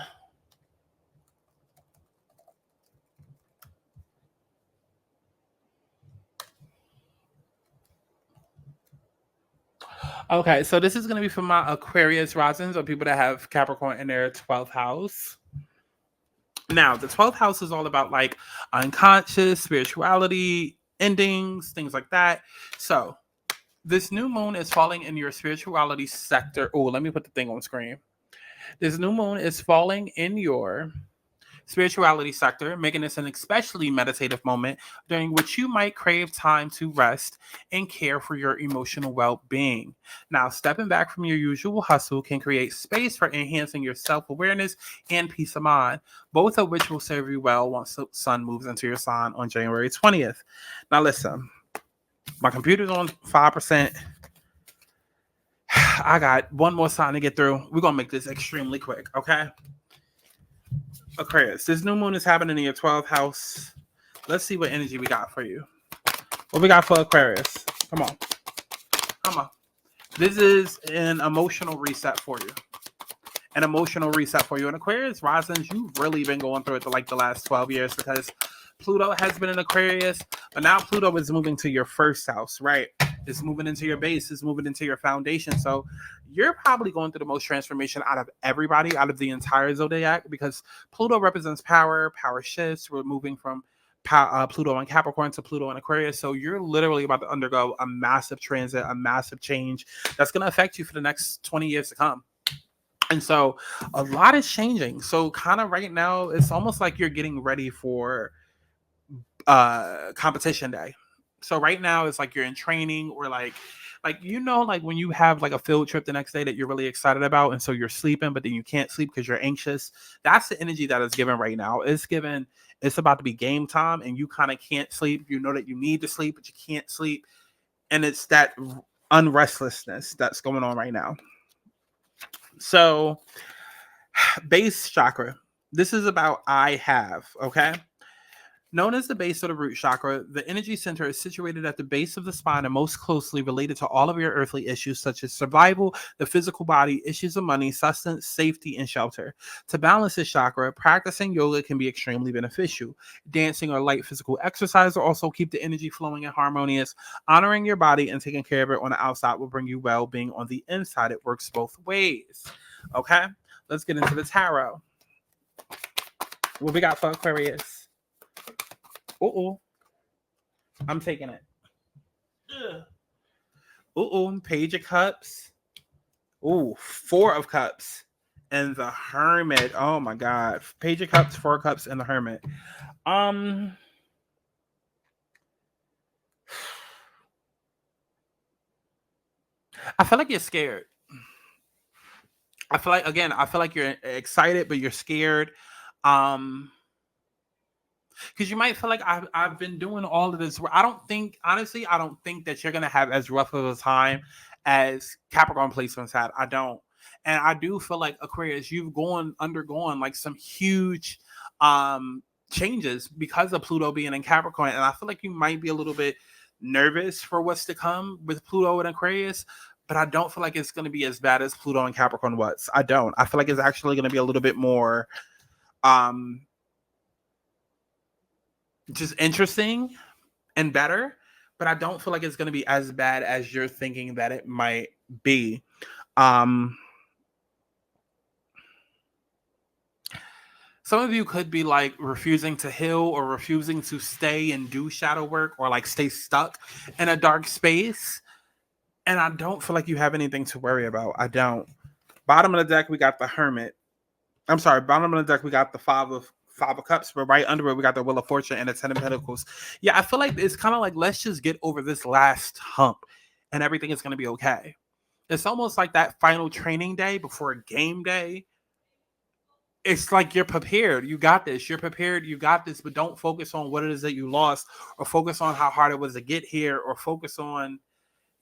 Okay, so this is going to be for my Aquarius risings, or people that have Capricorn in their 12th house. Now, the 12th house is all about like unconscious, spirituality, endings, things like that. So, this new moon is falling in your spirituality sector. Oh, let me put the thing on screen. This new moon is falling in your spirituality sector, making this an especially meditative moment during which you might crave time to rest and care for your emotional well-being. Now, stepping back from your usual hustle can create space for enhancing your self-awareness and peace of mind, both of which will serve you well once the sun moves into your sign on January 20th. Now, listen, my computer's on 5%. I got one more sign to get through. We're going to make this extremely quick, okay? Aquarius, this new moon is happening in your 12th house. Let's see what energy we got for you. What we got for Aquarius? Come on. Come on. This is an emotional reset for you. An emotional reset for you. And Aquarius risings, you've really been going through it for like the last 12 years because Pluto has been in Aquarius, but now Pluto is moving to your first house, right? It's moving into your base. It's moving into your foundation. So you're probably going through the most transformation out of everybody, out of the entire zodiac, because Pluto represents power, power shifts. We're moving from Pluto and Capricorn to Pluto and Aquarius. So you're literally about to undergo a massive transit, a massive change that's going to affect you for the next 20 years to come. And so a lot is changing. So kind of right now, it's almost like you're getting ready for competition day. So right now it's like you're in training, or like like when you have like a field trip the next day that you're really excited about, and so you're sleeping but then you can't sleep because you're anxious. That's the energy that is given right now. It's about to be game time, and you kind of can't sleep. You know that you need to sleep but you can't sleep, and it's that unrestlessness that's going on right now. So base chakra, this is about I have, okay? Known as the base or the root chakra, the energy center is situated at the base of the spine and most closely related to all of your earthly issues, such as survival, the physical body, issues of money, sustenance, safety, and shelter. To balance this chakra, practicing yoga can be extremely beneficial. Dancing or light physical exercise will also keep the energy flowing and harmonious. Honoring your body and taking care of it on the outside will bring you well-being on the inside. It works both ways. Okay, let's get into the tarot. What we got for Aquarius? I'm taking it. Page of Cups. Four of Cups. And the Hermit. Oh my God. Page of Cups, Four of Cups, and the Hermit. I feel like you're scared. I feel like you're excited, but you're scared. Because you might feel like I've been doing all of this. I don't think that you're going to have as rough of a time as Capricorn placements had. I don't. And I do feel like Aquarius, you've undergone like some huge changes because of Pluto being in Capricorn. And I feel like you might be a little bit nervous for what's to come with Pluto and Aquarius. But I don't feel like it's going to be as bad as Pluto and Capricorn was. I don't. I feel like it's actually going to be a little bit more just interesting and better, but I don't feel like it's going to be as bad as you're thinking that it might be. Some of you could be like refusing to heal or refusing to stay and do shadow work, or like stay stuck in a dark space. And I don't feel like you have anything to worry about. I don't. Bottom of the deck, we got the Hermit. I'm sorry, bottom of the deck, we got the Five of Cups, but right under it, we got the Wheel of Fortune and the Ten of Pentacles. Yeah, I feel like it's kind of like, let's just get over this last hump and everything is going to be okay. It's almost like that final training day before a game day. It's like you're prepared. You got this. You're prepared. You got this. But don't focus on what it is that you lost, or focus on how hard it was to get here, or focus on,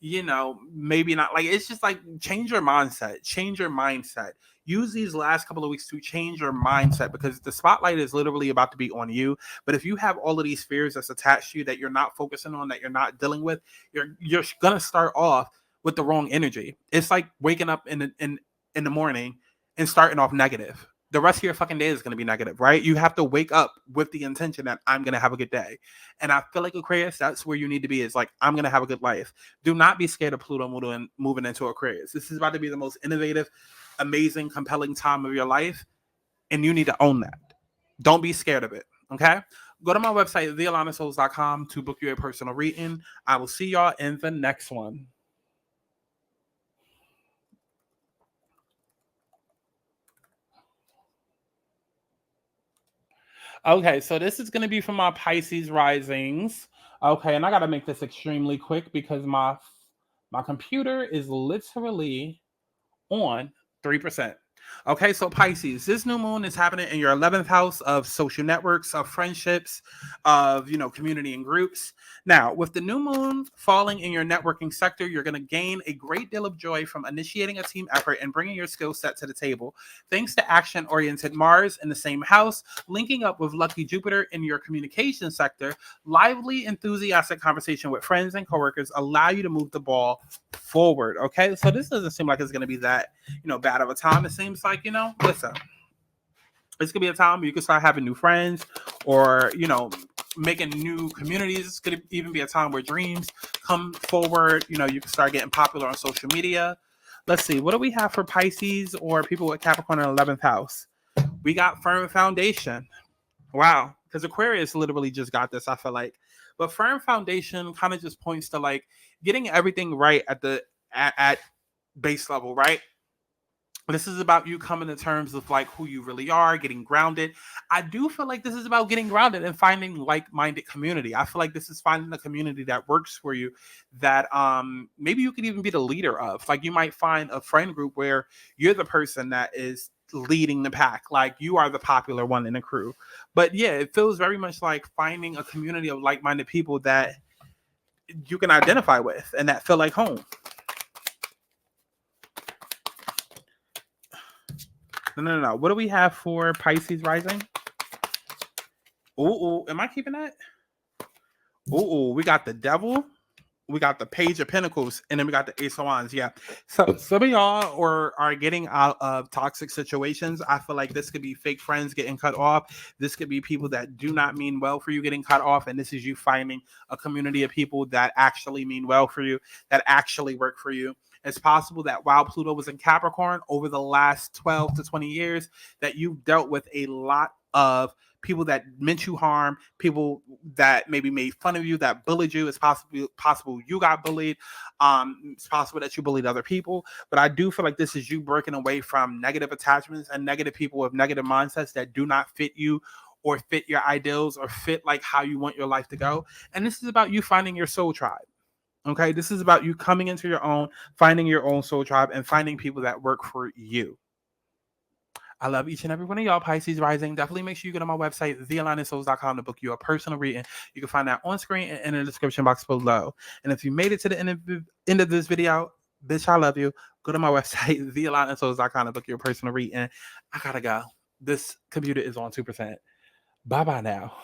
maybe not. Like, it's just like, change your mindset. Change your mindset. Use these last couple of weeks to change your mindset, because the spotlight is literally about to be on you. But if you have all of these fears that's attached to you that you're not focusing on, that you're not dealing with, you're gonna start off with the wrong energy. It's like waking up in the morning and starting off negative. The rest of your fucking day is going to be negative, right? You have to wake up with the intention that I'm going to have a good day. And I feel like, Aquarius, that's where you need to be. Is like, I'm going to have a good life. Do not be scared of Pluto moving into Aquarius. This is about to be the most innovative, amazing, compelling time of your life. And you need to own that. Don't be scared of it. Okay? Go to my website, thealanaSouls.com, to book you a personal reading. I will see y'all in the next one. Okay, so this is going to be for my Pisces risings. Okay, and I got to make this extremely quick because my computer is literally on 3%. Okay, so Pisces, this new moon is happening in your 11th house of social networks, of friendships, of, community and groups. Now, with the new moon falling in your networking sector, you're going to gain a great deal of joy from initiating a team effort and bringing your skill set to the table. Thanks to action-oriented Mars in the same house, linking up with lucky Jupiter in your communication sector, lively, enthusiastic conversation with friends and coworkers allow you to move the ball forward. Okay, so this doesn't seem like it's going to be that, bad of a time. It seems like, listen, it's gonna be a time where you can start having new friends, or making new communities. It's gonna even be a time where dreams come forward. You can start getting popular on social media. Let's see, what do we have for Pisces or people with Capricorn in 11th house? We got firm foundation. Wow. Because Aquarius literally just got this, I feel like. But firm foundation kind of just points to like getting everything right at the at base level, right? This is about you coming to terms with like who you really are, getting grounded. I do feel like this is about getting grounded and finding like-minded community. I feel like this is finding a community that works for you, that maybe you could even be the leader of. Like you might find a friend group where you're the person that is leading the pack, like you are the popular one in the crew. But yeah, it feels very much like finding a community of like-minded people that you can identify with and that feel like home. No. What do we have for Pisces rising? Ooh, am I keeping that? Ooh, we got the devil, we got the page of pentacles, and then we got the ace of wands. Yeah. So some of y'all are getting out of toxic situations. I feel like this could be fake friends getting cut off. This could be people that do not mean well for you getting cut off. And this is you finding a community of people that actually mean well for you, that actually work for you. It's possible that while Pluto was in Capricorn over the last 12 to 20 years, that you've dealt with a lot of people that meant you harm, people that maybe made fun of you, that bullied you. It's possible you got bullied. It's possible that you bullied other people. But I do feel like this is you breaking away from negative attachments and negative people with negative mindsets that do not fit you or fit your ideals or fit like how you want your life to go. And this is about you finding your soul tribe. Okay, this is about you coming into your own, finding your own soul tribe, and finding people that work for you. I love each and every one of y'all, Pisces rising. Definitely make sure you go to my website, thealignmedsouls.com, to book you a personal reading. You can find that on screen and in the description box below. And if you made it to the end of this video, bitch, I love you. Go to my website, thealignmedsouls.com, to book your personal reading. I gotta go. This computer is on 2%. Bye-bye now.